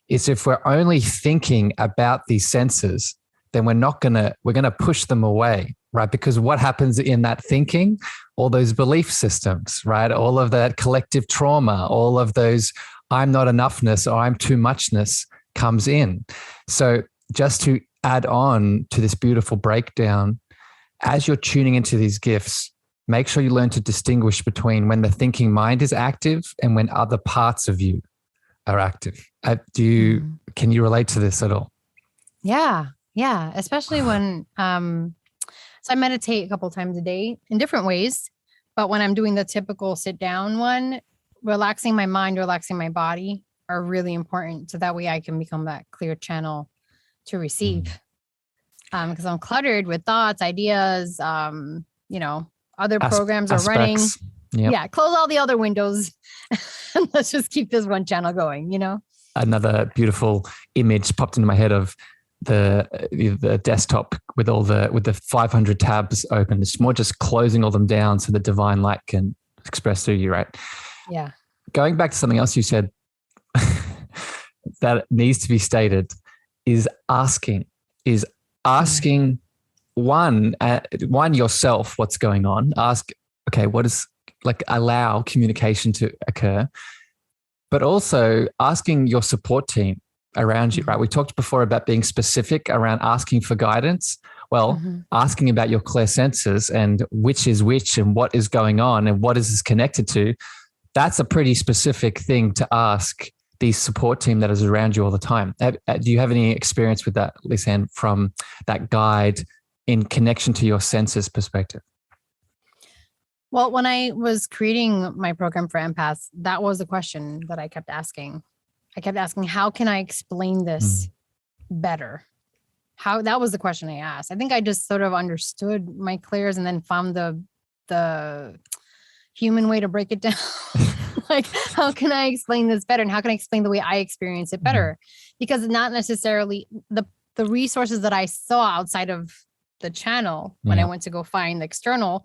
is if we're only thinking about these senses, then we're going to push them away, right? Because what happens in that thinking, all those belief systems, right? All of that collective trauma, all of those I'm not enoughness or I'm too muchness comes in. So just to add on to this beautiful breakdown, as you're tuning into these gifts, make sure you learn to distinguish between when the thinking mind is active and when other parts of you are active. Can you relate to this at all? Yeah. Especially when, so I meditate a couple times a day in different ways, but when I'm doing the typical sit down one, relaxing my mind, relaxing my body are really important. So that way I can become that clear channel to receive. Because I'm cluttered with thoughts, ideas, other programs are running. Yep. Yeah. Close all the other windows and let's just keep this one channel going, you know? Another beautiful image popped into my head of the desktop with the 500 tabs open. It's more just closing all them down so the divine light can express through you, right? Yeah. Going back to something else you said that needs to be stated is asking one yourself what's going on. Ask, okay, what is, like, allow communication to occur, but also asking your support team around you, right? We talked before about being specific around asking for guidance. Well, asking about your clear senses and which is which and what is going on and what is this connected to, that's a pretty specific thing to ask the support team that is around you all the time. Do you have any experience with that, Lisann, from that guide in connection to your senses perspective? Well, when I was creating my program for empaths, that was the question that I kept asking. I kept asking, how can I explain this better? That was the question I asked. I think I just sort of understood my clairs and then found the human way to break it down. Like, how can I explain this better? And how can I explain the way I experience it better? Because not necessarily the resources that I saw outside of the channel when I went to go find the external,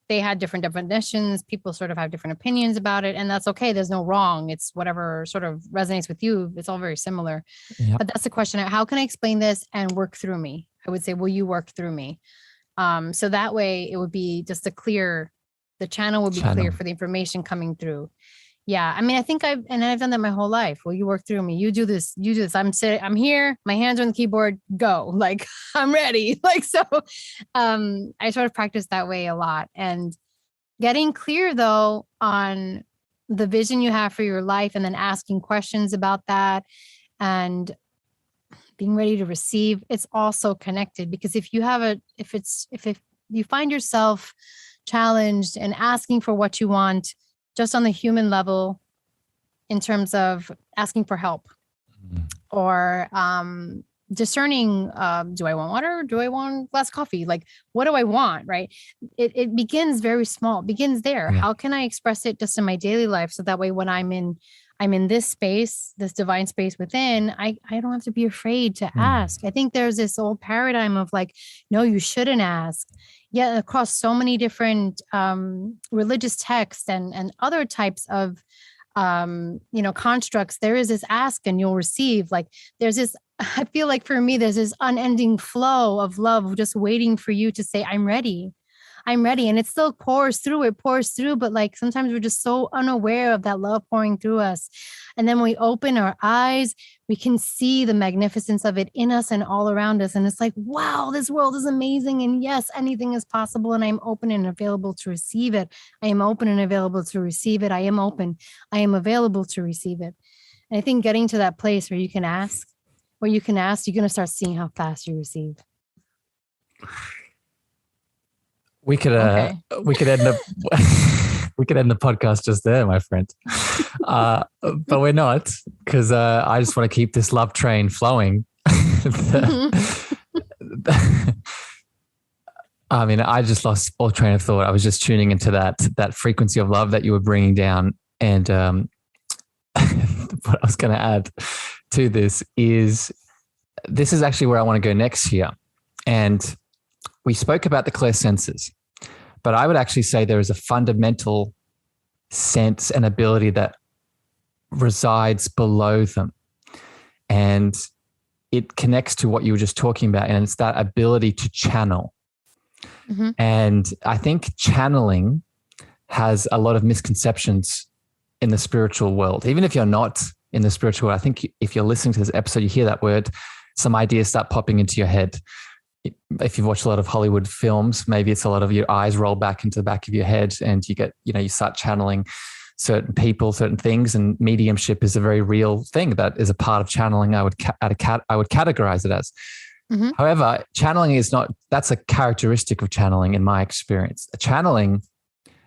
they had different definitions. People sort of have different opinions about it. And that's okay. There's no wrong. It's whatever sort of resonates with you. It's all very similar. Yep. But that's the question. How can I explain this and work through me? I would say, will you work through me? So that way it would be just the channel would be clear for the information coming through. Yeah. I mean, I think I've done that my whole life. Will you work through me? You do this. I'm here. My hands are on the keyboard. Go. Like, I'm ready. Like, so, I sort of practice that way a lot, and getting clear though on the vision you have for your life, and then asking questions about that and being ready to receive. It's also connected, because if you find yourself challenged and asking for what you want, just on the human level, in terms of asking for help or discerning, do I want water? Do I want a glass of coffee? Like, what do I want? Right. It begins very small. It begins there. Yeah. How can I express it just in my daily life? So that way, when I'm in this space, this divine space within, I don't have to be afraid to ask. I think there's this old paradigm of like, no, you shouldn't ask. Yeah, across so many different religious texts and other types of constructs, there is this ask and you'll receive. Like, there's this, I feel like for me, there's this unending flow of love just waiting for you to say, I'm ready. And it still pours through, but like sometimes we're just so unaware of that love pouring through us. And then when we open our eyes, we can see the magnificence of it in us and all around us. And it's like, wow, this world is amazing. And yes, anything is possible. And I'm open and available to receive it. I am open and available to receive it. I am open. I am available to receive it. And I think getting to that place where you can ask, you're going to start seeing how fast you receive. We could end the podcast just there, my friend. But we're not, because I just want to keep this love train flowing. I mean, I just lost all train of thought. I was just tuning into that frequency of love that you were bringing down. And what I was going to add to this is actually where I want to go next here. And we spoke about the clear senses, but I would actually say there is a fundamental sense and ability that resides below them. And it connects to what you were just talking about. And it's that ability to channel. Mm-hmm. And I think channeling has a lot of misconceptions in the spiritual world. Even if you're not in the spiritual world, I think if you're listening to this episode, you hear that word, some ideas start popping into your head. If you've watched a lot of Hollywood films, maybe it's a lot of your eyes roll back into the back of your head and you get, you start channeling certain people, certain things, and mediumship is a very real thing that is a part of channeling. I would categorize it as. Mm-hmm. However, channeling is not, that's a characteristic of channeling in my experience. Channeling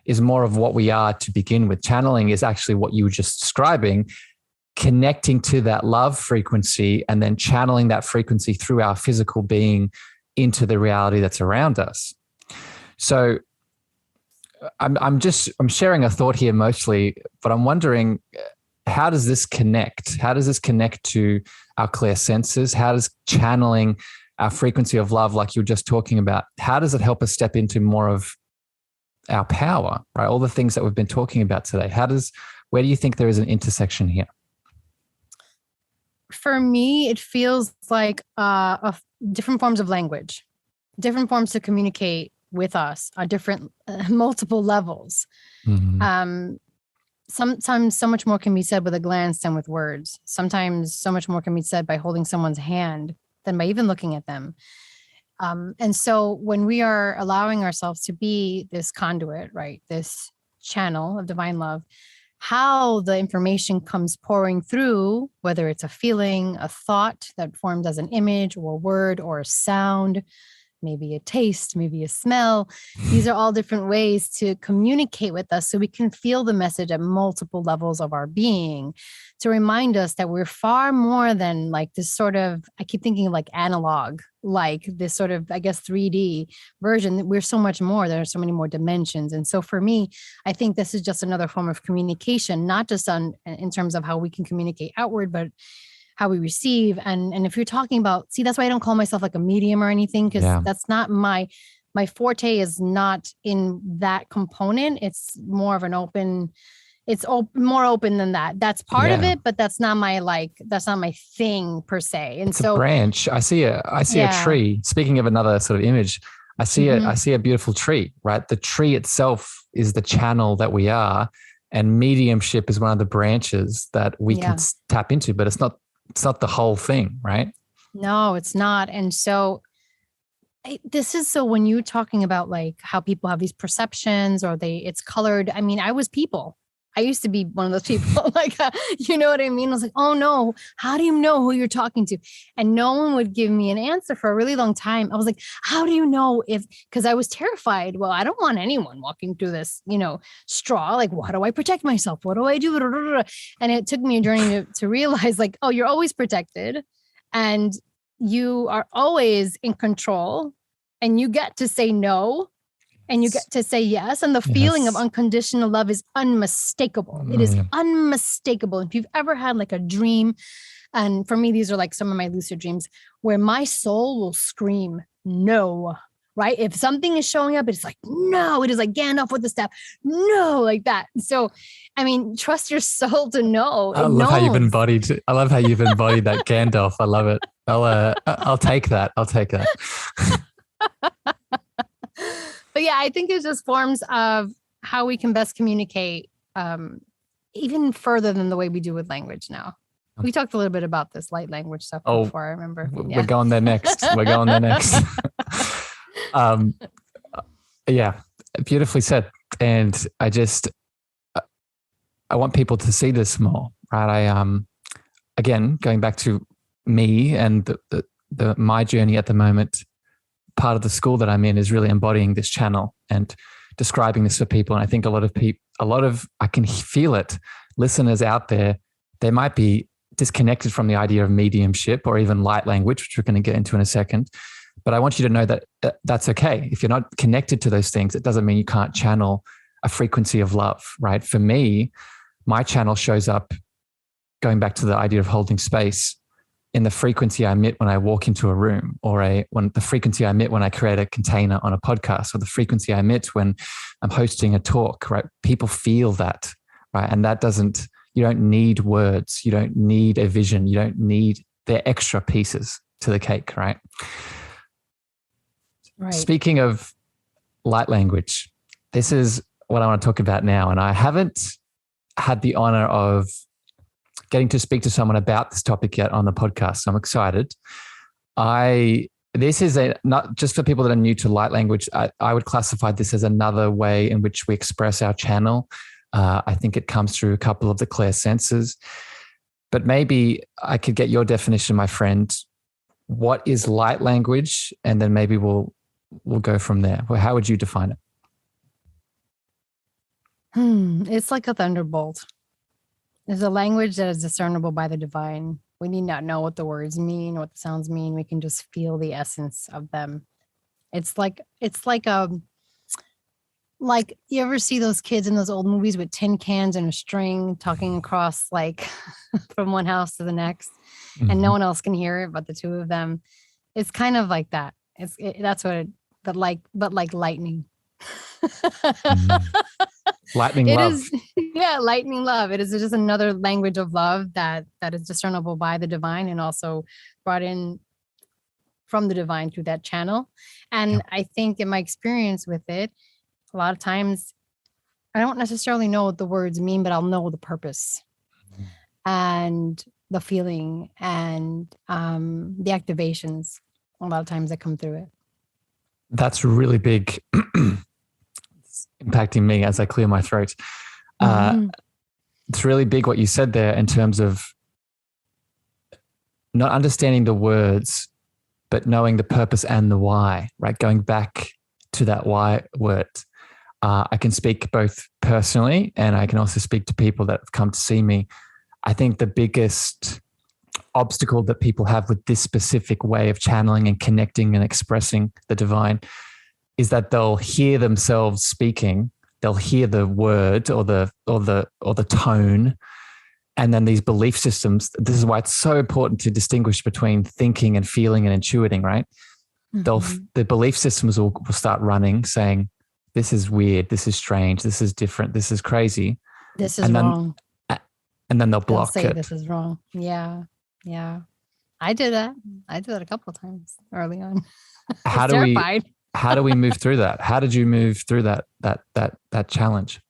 is more of what we are to begin with. Channeling is actually what you were just describing, connecting to that love frequency and then channeling that frequency through our physical being into the reality that's around us. So I'm sharing a thought here mostly, but I'm wondering, how does this connect? How does this connect to our clear senses? How does channeling our frequency of love, like you were just talking about, how does it help us step into more of our power, right? All the things that we've been talking about today. Where do you think there is an intersection here? For me, it feels like different forms of language, different forms to communicate with us on different, multiple levels. Mm-hmm. Sometimes so much more can be said with a glance than with words. Sometimes so much more can be said by holding someone's hand than by even looking at them. And so when we are allowing ourselves to be this conduit, right, this channel of divine love, how the information comes pouring through, whether it's a feeling, a thought that formed as an image or a word or a sound, maybe a taste, maybe a smell. These are all different ways to communicate with us so we can feel the message at multiple levels of our being, to remind us that we're far more than like this sort of, I keep thinking of like analog, like this sort of, I guess, 3D version. We're so much more. There are so many more dimensions. And so for me, I think this is just another form of communication, not just in terms of how we can communicate outward, but how we receive. And if you're talking about, see, that's why I don't call myself like a medium or anything, because that's not my forte is not in that component. It's more of an open, more open than that. That's part of it, but that's not my thing per se. And it's a branch. I see a tree. Speaking of another sort of image, I see a beautiful tree, right? The tree itself is the channel that we are, and mediumship is one of the branches that we can tap into, but it's not the whole thing, right? No, it's not. And so when you're talking about like how people have these perceptions or it's colored. I mean, I was people. I used to be one of those people, like, you know what I mean? I was like, oh no, how do you know who you're talking to? And no one would give me an answer for a really long time. I was like, how do you know because I was terrified. Well, I don't want anyone walking through this, straw. Like, how do I protect myself? What do I do? And it took me a journey to realize like, oh, you're always protected and you are always in control and you get to say no. And you get to say yes. And the feeling of unconditional love is unmistakable. It is unmistakable. If you've ever had like a dream, and for me, these are like some of my lucid dreams where my soul will scream, no, right? If something is showing up, it's like, no, it is like Gandalf with the staff, no, like that. So, I mean, trust your soul to know. I love how you've embodied that Gandalf. I love it. I'll take that. But yeah, I think it's just forms of how we can best communicate even further than the way we do with language now. We talked a little bit about this light language stuff before, I remember. We're going there next. Yeah, beautifully said. And I want people to see this more, right? Again, going back to me and my journey at the moment, part of the school that I'm in is really embodying this channel and describing this for people. And I think I can feel it. Listeners out there, they might be disconnected from the idea of mediumship or even light language, which we're going to get into in a second. But I want you to know that that's okay. If you're not connected to those things, it doesn't mean you can't channel a frequency of love, right? For me, my channel shows up, going back to the idea of holding space, in the frequency I emit when I walk into a room, or the frequency I emit when I create a container on a podcast, or the frequency I emit when I'm hosting a talk, right? People feel that, right? And you don't need words. You don't need a vision. They're extra pieces to the cake, right? Right. Speaking of light language, this is what I want to talk about now. And I haven't had the honor of getting to speak to someone about this topic yet on the podcast. So I'm excited. This is not just for people that are new to light language. I would classify this as another way in which we express our channel. I think it comes through a couple of the clear senses, but maybe I could get your definition, my friend. What is light language? And then maybe we'll go from there. Well, how would you define it? It's like a thunderbolt. There's a language that is discernible by the divine. We need not know what the words mean, what the sounds mean. We can just feel the essence of them. It's like Like, you ever see those kids in those old movies with tin cans and a string talking across like from one house to the next, and no one else can hear it but the two of them? It's kind of like that. That's what it, but like lightning. Lightning It love. is, yeah, lightning love. It is just another language of love that is discernible by the divine and also brought in from the divine through that channel. And I think in my experience with it, a lot of times I don't necessarily know what the words mean, but I'll know the purpose and the feeling and the activations a lot of times that come through it. That's really big. It's impacting me as I clear my throat. It's really big what you said there in terms of not understanding the words, but knowing the purpose and the why, right? Going back to that why word. I can speak both personally and I can also speak to people that have come to see me. I think the biggest obstacle that people have with this specific way of channeling and connecting and expressing the divine is that they'll hear themselves speaking, they'll hear the word or the tone, and then these belief systems. This is why it's so important to distinguish between thinking and feeling and intuiting, right? The belief systems will start running, saying, "This is weird. This is strange. This is different. This is crazy. This is wrong." And then they'll block say it. This is wrong. Yeah. Yeah. I did that. I did that a couple of times early on. How do we move through that? How did you move through that challenge?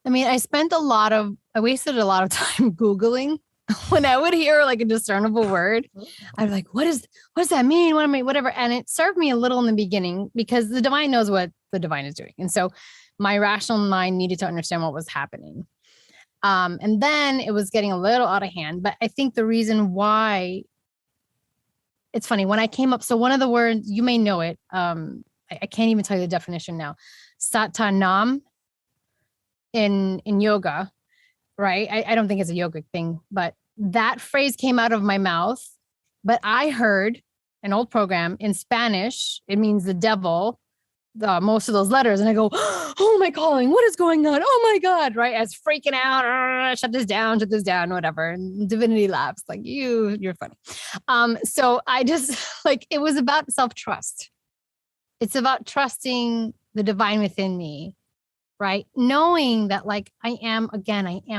I mean, I wasted a lot of time Googling. When I would hear like a discernible word, I'd be like, what does that mean? Whatever. And it served me a little in the beginning because the divine knows what the divine is doing. And so my rational mind needed to understand what was happening. And then it was getting a little out of hand. But I think the reason why, it's funny, when I came up, so one of the words, you may know it, I can't even tell you the definition now. Satanam in yoga, right? I don't think it's a yogic thing, but that phrase came out of my mouth. But I heard an old program in Spanish. It means the devil, most of those letters. And I go, oh my calling, what is going on? Oh my God, right? I was freaking out, shut this down, whatever. And divinity laughs like, you're funny. So I just like, it was about self-trust. It's about trusting the divine within me, right? Knowing that like I am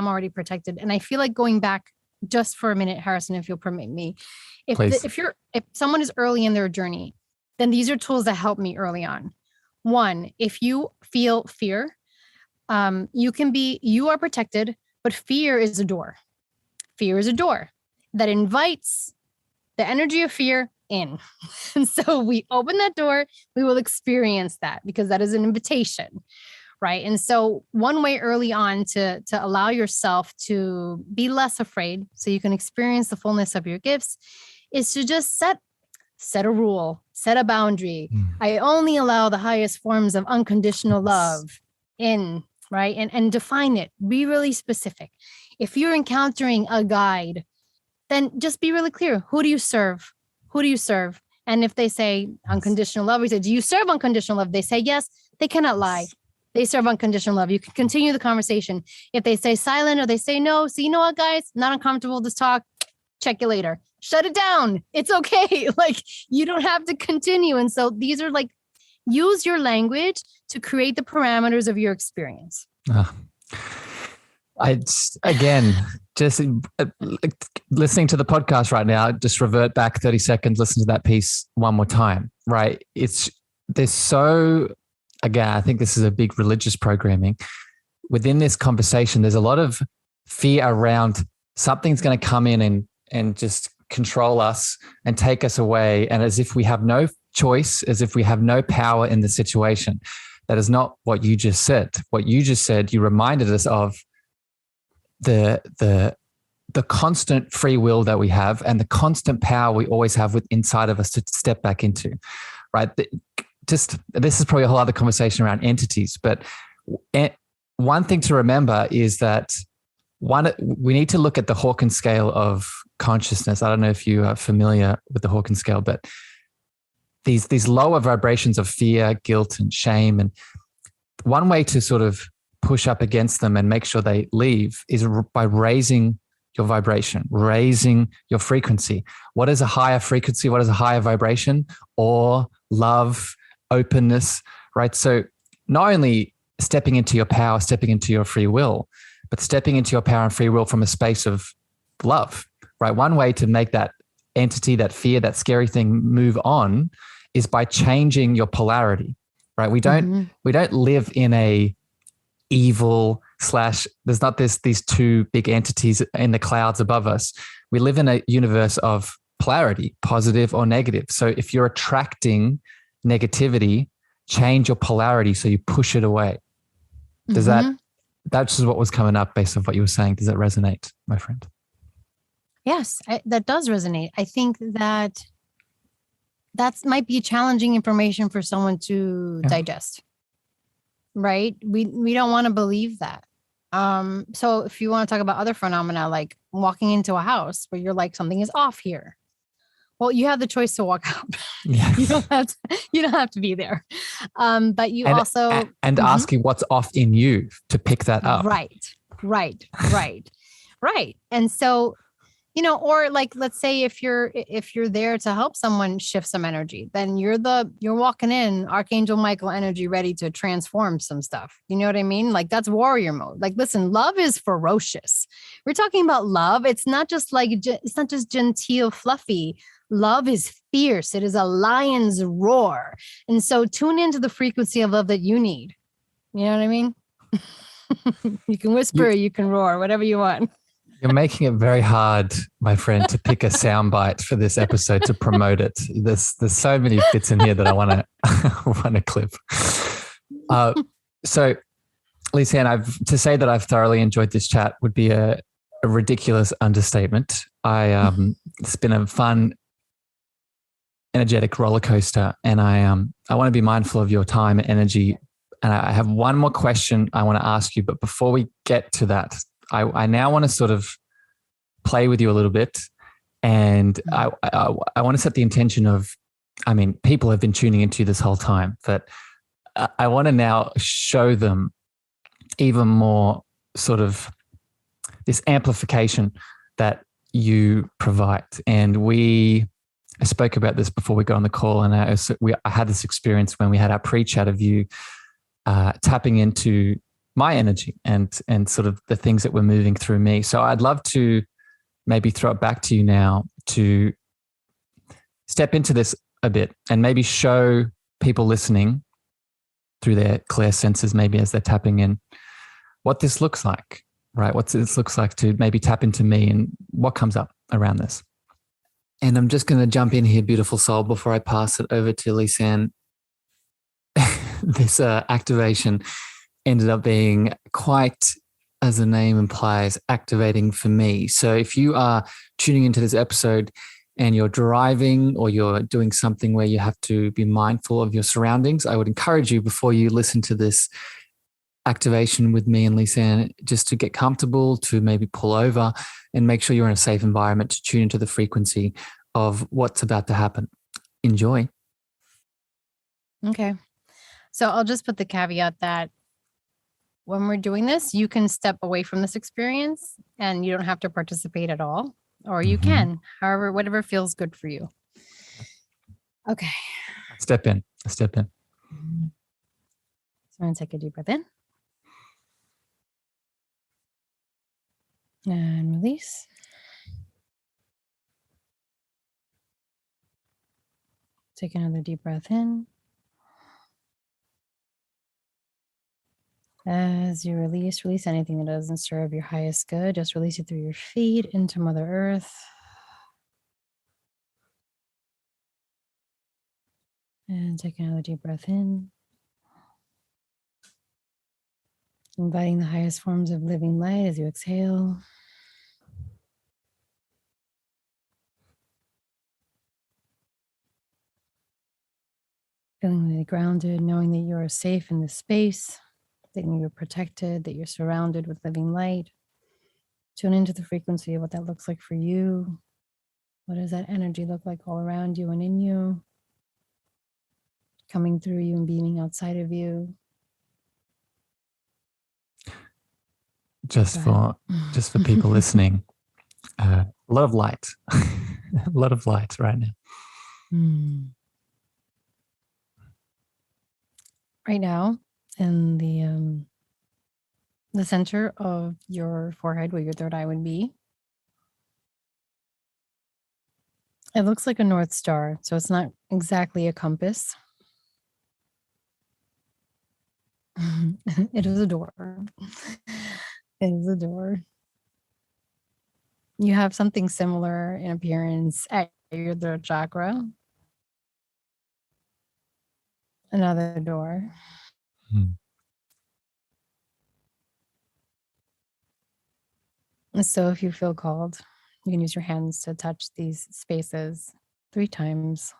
already protected. And I feel like going back just for a minute, Harrison, if you'll permit me, if someone is early in their journey, then these are tools that help me early on. One, if you feel fear, you are protected, but fear is a door. Fear is a door that invites the energy of fear in. And so we open that door, we will experience that because that is an invitation, right? And so one way early on to allow yourself to be less afraid so you can experience the fullness of your gifts is to just set a rule, set a boundary. I only allow the highest forms of unconditional love in, right? And define it, be really specific. If you're encountering a guide, then just be really clear. Who do you serve? Who do you serve? And if they say unconditional love, we say, do you serve unconditional love? They say yes, they cannot lie. They serve unconditional love. You can continue the conversation. If they say silent or they say no, so you know what, guys, not uncomfortable, this talk, check you later. Shut it down. It's okay. Like, you don't have to continue. And so these are like, use your language to create the parameters of your experience. Again, just listening to the podcast right now, just revert back 30 seconds, listen to that piece one more time, right? Again, I think this is a big religious programming. Within this conversation, there's a lot of fear around something's going to come in and just control us and take us away. And as if we have no choice, as if we have no power in the situation. That is not what you just said. What you just said, you reminded us of the constant free will that we have and the constant power we always have inside of us to step back into, right? This is probably a whole other conversation around entities, but one thing to remember is that we need to look at the Hawkins scale of consciousness. I don't know if you are familiar with the Hawkins scale, but these lower vibrations of fear, guilt, and shame, and one way to sort of push up against them and make sure they leave is by raising your vibration, raising your frequency. What is a higher frequency? What is a higher vibration? Or love, openness, right? So not only stepping into your power, stepping into your free will, but stepping into your power and free will from a space of love, right? One way to make that entity, that fear, that scary thing move on is by changing your polarity, right? We don't live in a evil / there's not these two big entities in the clouds above us. We live in a universe of polarity, positive or negative. So if you're attracting negativity, change your polarity so you push it away. Does that's just what was coming up based on what you were saying. Does that resonate, my friend? Yes, that does resonate. I think that might be challenging information for someone to digest, right? We don't want to believe that. So if you want to talk about other phenomena, like walking into a house where you're like, something is off here. Well, you have the choice to walk out. Yes. You don't have to be there. But you also asking what's off in you to pick that up. Right. And so, or like, let's say if you're there to help someone shift some energy, then you're walking in Archangel Michael energy, ready to transform some stuff. You know what I mean? Like, that's warrior mode. Like, listen, love is ferocious. We're talking about love. It's not just genteel, fluffy. Love is fierce. It is a lion's roar. And so tune into the frequency of love that you need. You know what I mean? You can whisper, you can roar, whatever you want. You're making it very hard, my friend, to pick a soundbite for this episode to promote it. There's so many bits in here that I want to clip. So, Lisann, to say that I've thoroughly enjoyed this chat would be a ridiculous understatement. It's been a fun, energetic roller coaster, and I want to be mindful of your time and energy. And I have one more question I want to ask you, but before we get to that, I now want to sort of play with you a little bit, and I want to set the intention of, people have been tuning into this whole time, but I want to now show them even more sort of this amplification that you provide. And I spoke about this before we got on the call, and I had this experience when we had our pre-chat of you tapping into my energy and sort of the things that were moving through me. So I'd love to maybe throw it back to you now to step into this a bit and maybe show people listening through their clear senses, maybe as they're tapping in, what this looks like, right? What this looks like to maybe tap into me and what comes up around this. And I'm just going to jump in here, beautiful soul, before I pass it over to Lisann. This activation ended up being quite, as the name implies, activating for me. So if you are tuning into this episode and you're driving or you're doing something where you have to be mindful of your surroundings, I would encourage you, before you listen to this activation with me and Lisann, just to get comfortable, to maybe pull over and make sure you're in a safe environment to tune into the frequency of what's about to happen. Enjoy. Okay. So I'll just put the caveat that when we're doing this, you can step away from this experience and you don't have to participate at all, or you can, however, whatever feels good for you. Okay. Step in. So I'm going to take a deep breath in and release. Take another deep breath in. As you release anything that doesn't serve your highest good. Just release it through your feet into Mother Earth. And take another deep breath in. Inviting the highest forms of living light as you exhale. Feeling really grounded, knowing that you are safe in this space, that you're protected, that you're surrounded with living light. Tune into the frequency of what that looks like for you. What does that energy look like all around you and in you? Coming through you and beaming outside of you. just for people listening. A lot of light, a lot of light right now. Right now, in the center of your forehead, where your third eye would be, it looks like a North Star. So it's not exactly a compass. It is a door. It is a door. You have something similar in appearance at your third chakra. Another door. So if you feel called, you can use your hands to touch these spaces 3 times.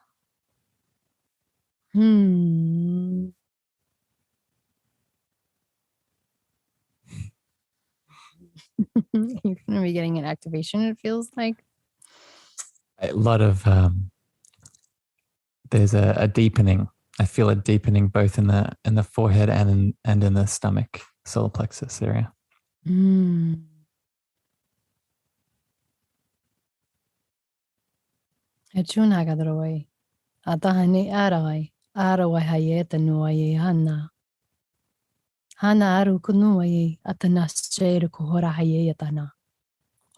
You're going to be getting an activation, it feels like. A lot of, there's a deepening. I feel a deepening both in the forehead and in the stomach, solar plexus area. Atahani arai, arawai hayeta nuaye hana. Hana aru kunuaye, atanasheru kuhora hayetana.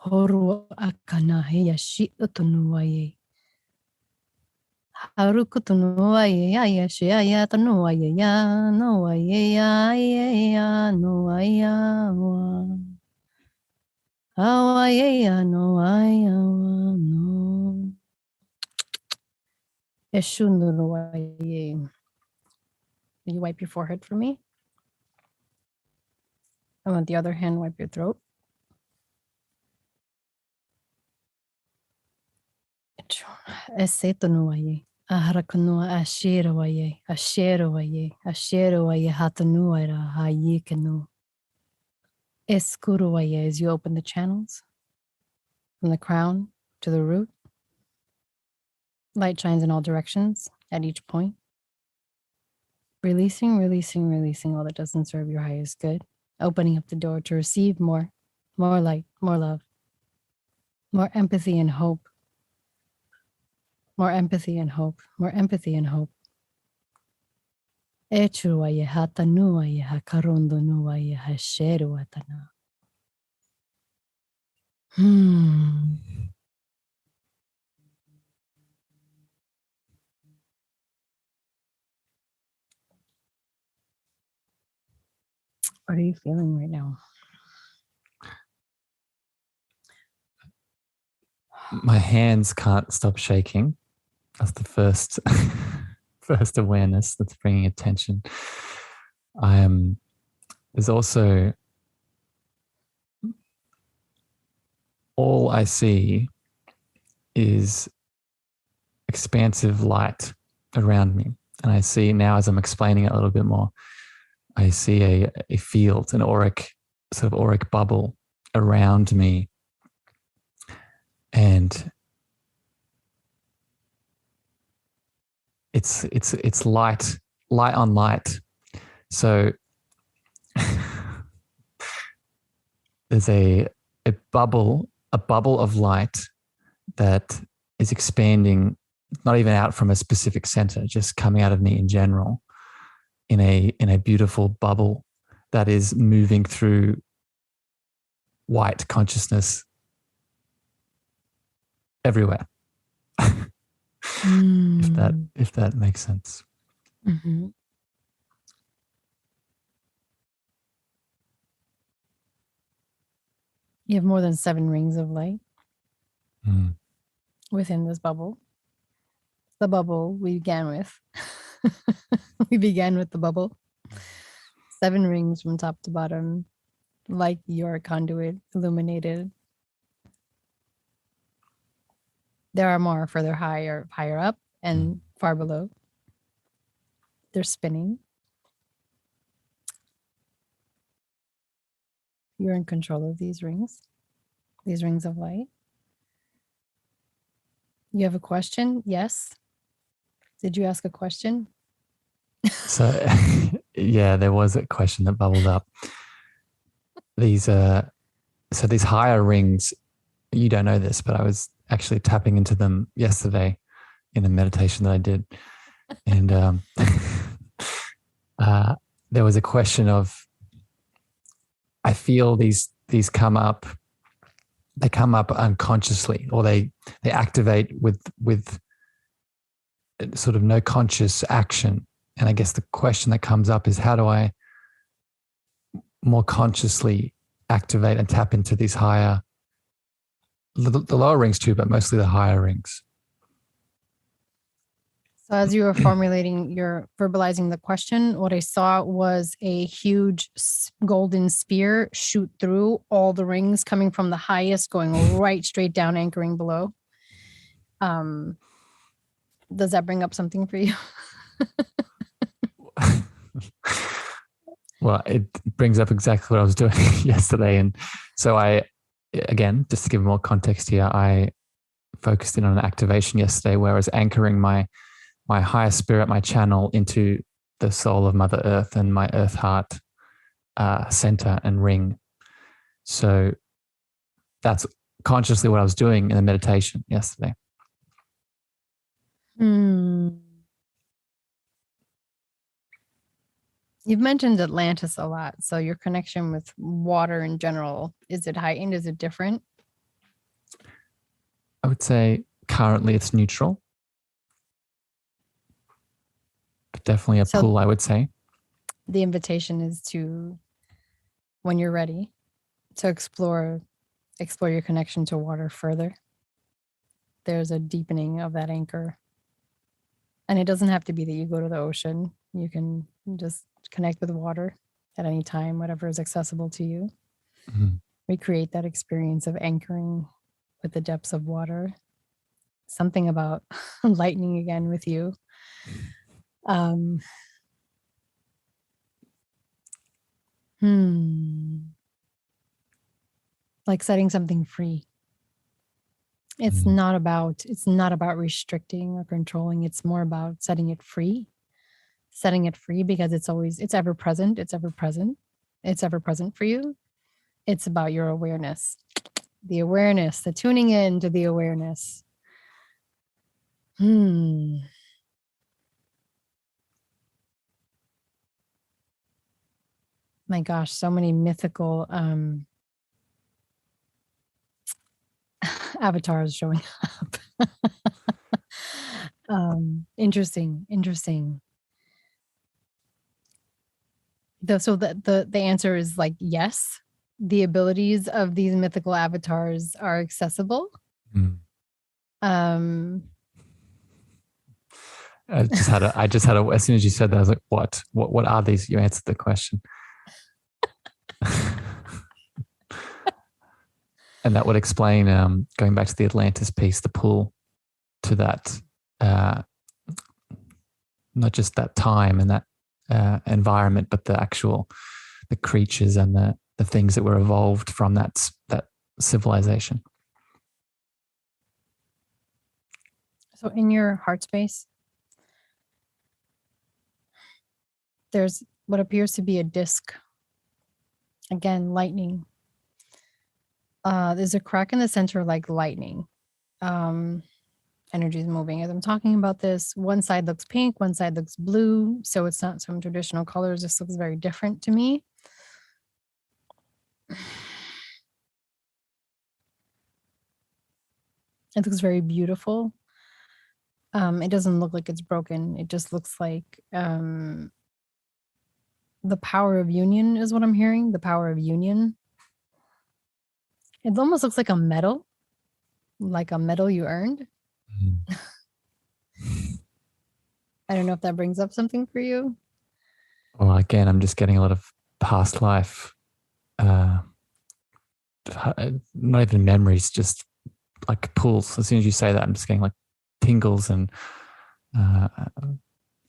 Horu akana heya shi utunuaye. Haru kutunuaye, ya shi ya tanuaye, ya noaye, ya noaya wa. Awaye, ya noaya wa, no. Eshunuaye. Will you wipe your forehead for me? And with the other hand, wipe your throat. Esetanuaye. Aharakanua ashirawaye. Ashirawaye. Ashirawaye hatanuaira hayikanu. Eskuruaye as you open the channels from the crown to the root. Light shines in all directions at each point. Releasing, releasing, releasing all that doesn't serve your highest good. Opening up the door to receive more light, more love, more empathy and hope, more empathy and hope, more empathy and hope. Echuaye hatanuaye hakarondonuaye hasheruatana. What are you feeling right now? My hands can't stop shaking. That's the first awareness that's bringing attention. There's also, all I see is expansive light around me. And I see now, as I'm explaining it a little bit more, I see a field, an auric bubble around me. And it's light on light. So there's a bubble of light that is expanding, not even out from a specific center, just coming out of me in general, in a beautiful bubble that is moving through white consciousness everywhere. If that makes sense. Mm-hmm. You have more than 7 rings of light within this bubble. The bubble we began with. We began with the bubble. 7 rings from top to bottom, like your conduit, illuminated. There are more further higher up and far below. They're spinning. You're in control of these rings of light. You have a question? Yes. Did you ask a question? So, yeah, there was a question that bubbled up. these so these higher rings, you don't know this, but I was actually tapping into them yesterday in a meditation that I did. And there was a question of, I feel these come up, they come up unconsciously, or they activate with sort of no conscious action. And I guess the question that comes up is, how do I more consciously activate and tap into these higher, the lower rings too, but mostly the higher rings? So as you were verbalizing the question, what I saw was a huge golden spear shoot through all the rings, coming from the highest, going right straight down, anchoring below. Does that bring up something for you? Well, it brings up exactly what I was doing yesterday. And so again, just to give more context here, I focused in on an activation yesterday where I was anchoring my higher spirit, my channel, into the soul of Mother Earth and my earth heart center and ring. So that's consciously what I was doing in the meditation yesterday. You've mentioned Atlantis a lot. So your connection with water in general, is it heightened? Is it different? I would say currently it's neutral. But definitely a pull, I would say. The invitation is to, when you're ready, to explore your connection to water further. There's a deepening of that anchor. And it doesn't have to be that you go to the ocean. You can just connect with water at any time, whatever is accessible to you. Mm-hmm. Recreate that experience of anchoring with the depths of water. Something about lightning again with you. Like setting something free. It's not about restricting or controlling. It's more about setting it free because it's ever present. It's ever present for you. It's about your awareness, the tuning in to the awareness. My gosh, so many mythical avatars showing up. Interesting. So the answer is like, yes, the abilities of these mythical avatars are accessible. I just had as soon as you said that, I was like, what are these? You answered the question. And that would explain, going back to the Atlantis piece, the pull to that, not just that time and that environment, but the creatures and the things that were evolved from that civilization. So in your heart space, there's what appears to be a disc. Again, lightning. There's a crack in the center like lightning. Energy is moving. As I'm talking about this, one side looks pink, one side looks blue. So it's not some traditional colors. This looks very different to me. It looks very beautiful. It doesn't look like it's broken. It just looks like the power of union is what I'm hearing. The power of union. It almost looks like a medal you earned. I don't know if that brings up something for you. Well, again, I'm just getting a lot of past life, not even memories, just like pulls. As soon as you say that, I'm just getting like tingles and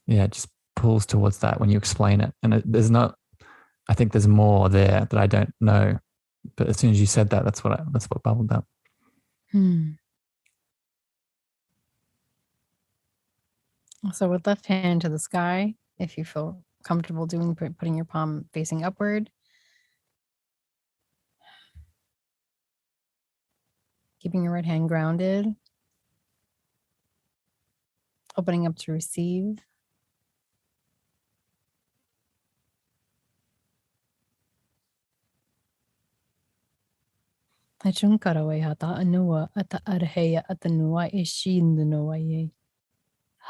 just pulls towards that when you explain it. And I think there's more there that I don't know. But as soon as you said that, that's what bubbled up. So with left hand to the sky, if you feel comfortable putting your palm facing upward, Keeping your right hand grounded. Opening up to receive. Achunkarawe hata anua ata arheya atanua eshindunoa ye.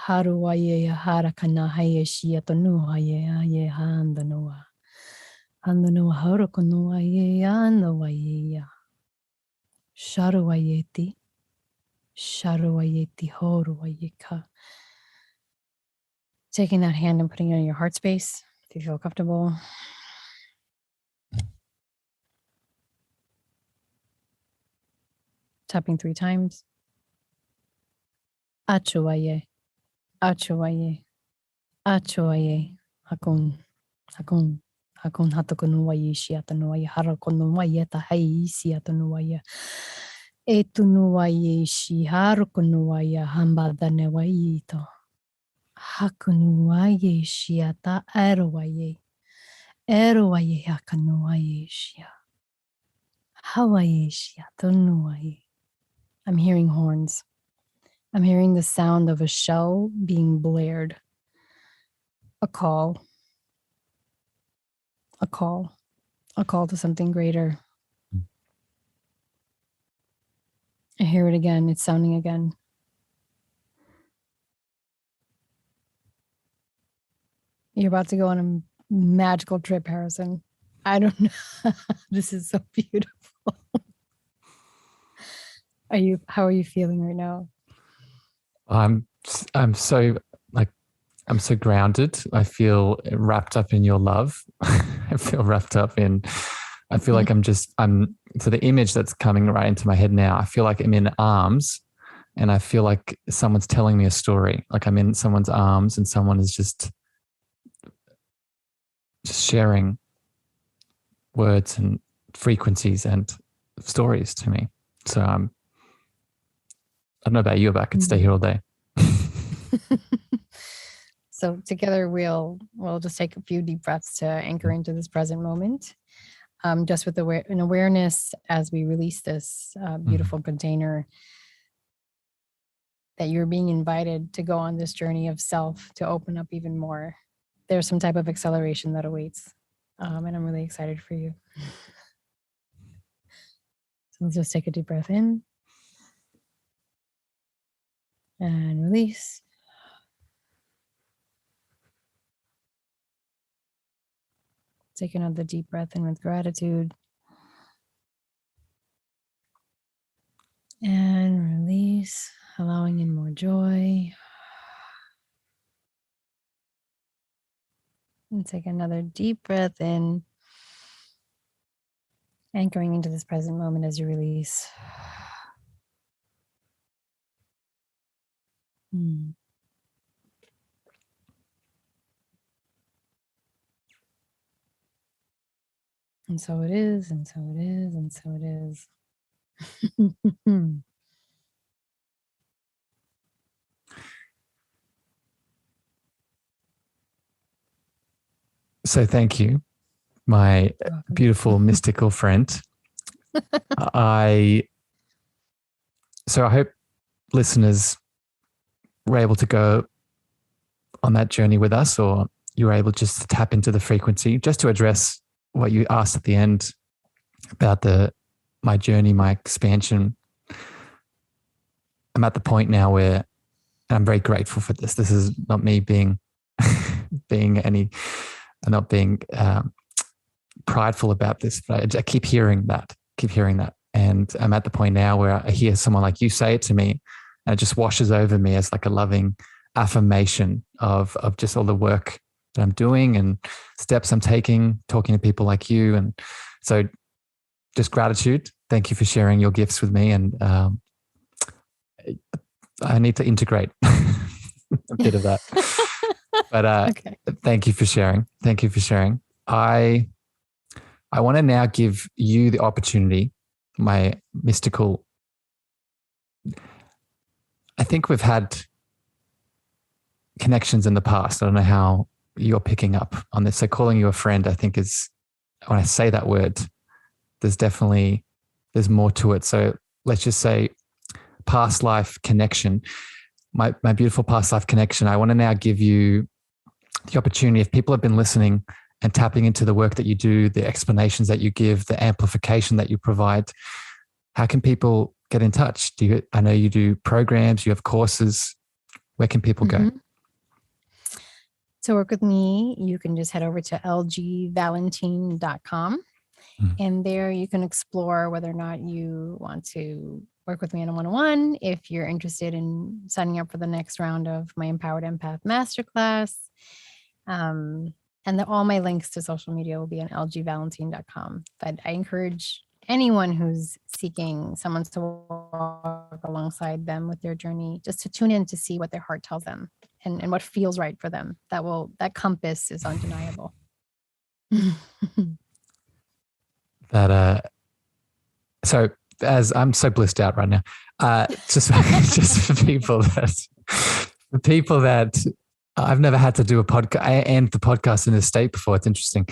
Harua ye harakana haye shiatanua ye ye handanoa. Handanoa harakonoa ye andoa ye ya. Sharua yeti. Sharua yeti horua yeka. Taking that hand and putting it in your heart space if you feel comfortable. Tapping 3 times. Achuaye. Achuaye. Achuaye. Hakun. Hakun. Hakun hatakunuwaye shiatanuwaye harakunuwaye tahai siatanuwaye. Etunuwaye shi harakunuwaye hambadanewaye to. Hakunuwaye shiata eruwaye. Eruwaye hakanuwaye shia. Hawaye shiatanuwaye. I'm hearing horns. I'm hearing the sound of a shell being blared. A call. A call. A call to something greater. I hear it again. It's sounding again. You're about to go on a magical trip, Harrison. I don't know. This is so beautiful. How are you feeling right now? I'm so grounded. I feel wrapped up in your love. I feel like so the image that's coming right into my head now, I feel like I'm in arms and I feel like someone's telling me a story. Like I'm in someone's arms and someone is just sharing words and frequencies and stories to me. So I don't know about you, but I could stay here all day. So together we'll just take a few deep breaths to anchor into this present moment. Just with an awareness as we release this beautiful container that you're being invited to go on this journey of self, to open up even more. There's some type of acceleration that awaits. And I'm really excited for you. So let's just take a deep breath in. And release. Take another deep breath in with gratitude. And release, allowing in more joy. And take another deep breath in, anchoring into this present moment as you release. And so it is, and so it is, and so it is. So thank you, my beautiful mystical friend. I hope listeners were able to go on that journey with us, or you were able just to tap into the frequency, just to address what you asked at the end about my journey, my expansion. I'm at the point now where, and I'm very grateful for this. This is not me being not being prideful about this, but I keep hearing that. And I'm at the point now where I hear someone like you say it to me, and it just washes over me as like a loving affirmation of just all the work that I'm doing and steps I'm taking, talking to people like you. And so just gratitude. Thank you for sharing your gifts with me. And I need to integrate a bit of that. But okay. Thank you for sharing. Thank you for sharing. I want to now give you the opportunity, my mystical. I think we've had connections in the past. I don't know how you're picking up on this. So calling you a friend, I think is, when I say that word, there's more to it. So let's just say, past life connection, my beautiful past life connection, I want to now give you the opportunity, if people have been listening and tapping into the work that you do, the explanations that you give, the amplification that you provide, how can people get in touch? I know you do programs, you have courses. Where can people go? To work with me, you can just head over to lgvalentin.com. And there you can explore whether or not you want to work with me on a one-on-one. If you're interested in signing up for the next round of my Empowered Empath Masterclass. And all my links to social media will be on lgvalentin.com. But I encourage anyone who's seeking someone to walk alongside them with their journey, just to tune in to see what their heart tells them and what feels right for them. That compass is undeniable. So as I'm so blissed out right now, just for people that I've never had to do a podcast and the podcast in this state before. It's interesting.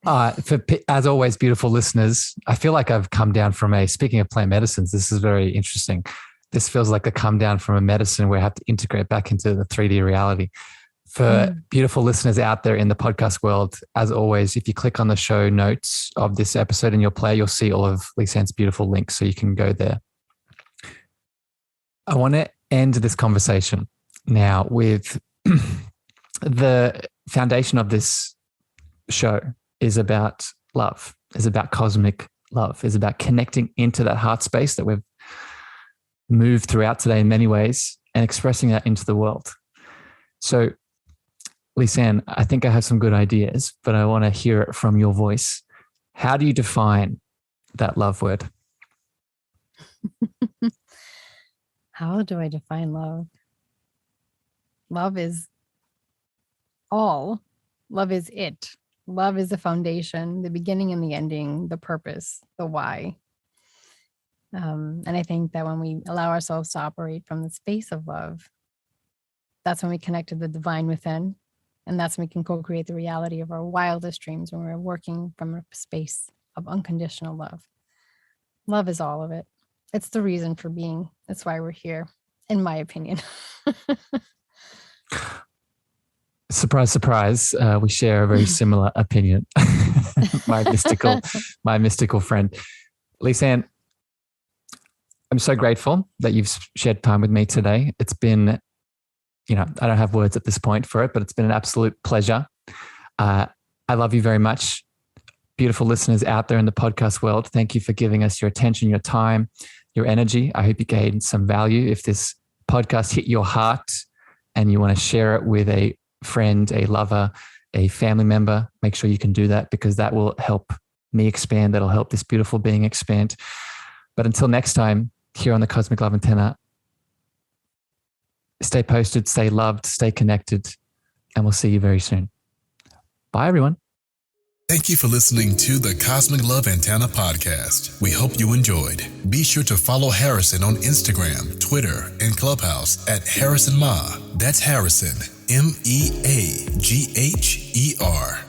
As always, beautiful listeners, I feel like I've come down from speaking of plant medicines, this is very interesting. This feels like a come down from a medicine where I have to integrate back into the 3D reality. For beautiful listeners out there in the podcast world, as always, if you click on the show notes of this episode in your player, you'll see all of Lisann's beautiful links, so you can go there. I want to end this conversation now with the foundation of this show is about love, is about cosmic love, is about connecting into that heart space that we've moved throughout today in many ways and expressing that into the world. So, Lisann, I think I have some good ideas, but I want to hear it from your voice. How do you define that love word? How do I define love? Love is all. Love is it. Love is the foundation, the beginning and the ending, the purpose, the why. And I think that when we allow ourselves to operate from the space of love, that's when we connect to the divine within. And that's when we can co-create the reality of our wildest dreams, when we're working from a space of unconditional love. Love is all of it. It's the reason for being. That's why we're here, in my opinion. Surprise, surprise. We share a very similar opinion. my mystical friend. Lisann, I'm so grateful that you've shared time with me today. It's been, I don't have words at this point for it, but it's been an absolute pleasure. I love you very much. Beautiful listeners out there in the podcast world, thank you for giving us your attention, your time, your energy. I hope you gained some value. If this podcast hit your heart and you want to share it with a friend, a lover, a family member, make sure you can do that, because that will help me expand. That'll help this beautiful being expand. But until next time, here on the Cosmic Love Antenna, stay posted, stay loved, stay connected, and we'll see you very soon. Bye, everyone. Thank you for listening to the Cosmic Love Antenna podcast. We hope you enjoyed. Be sure to follow Harrison on Instagram, Twitter, and Clubhouse at Harrison Ma. That's Harrison, Meagher.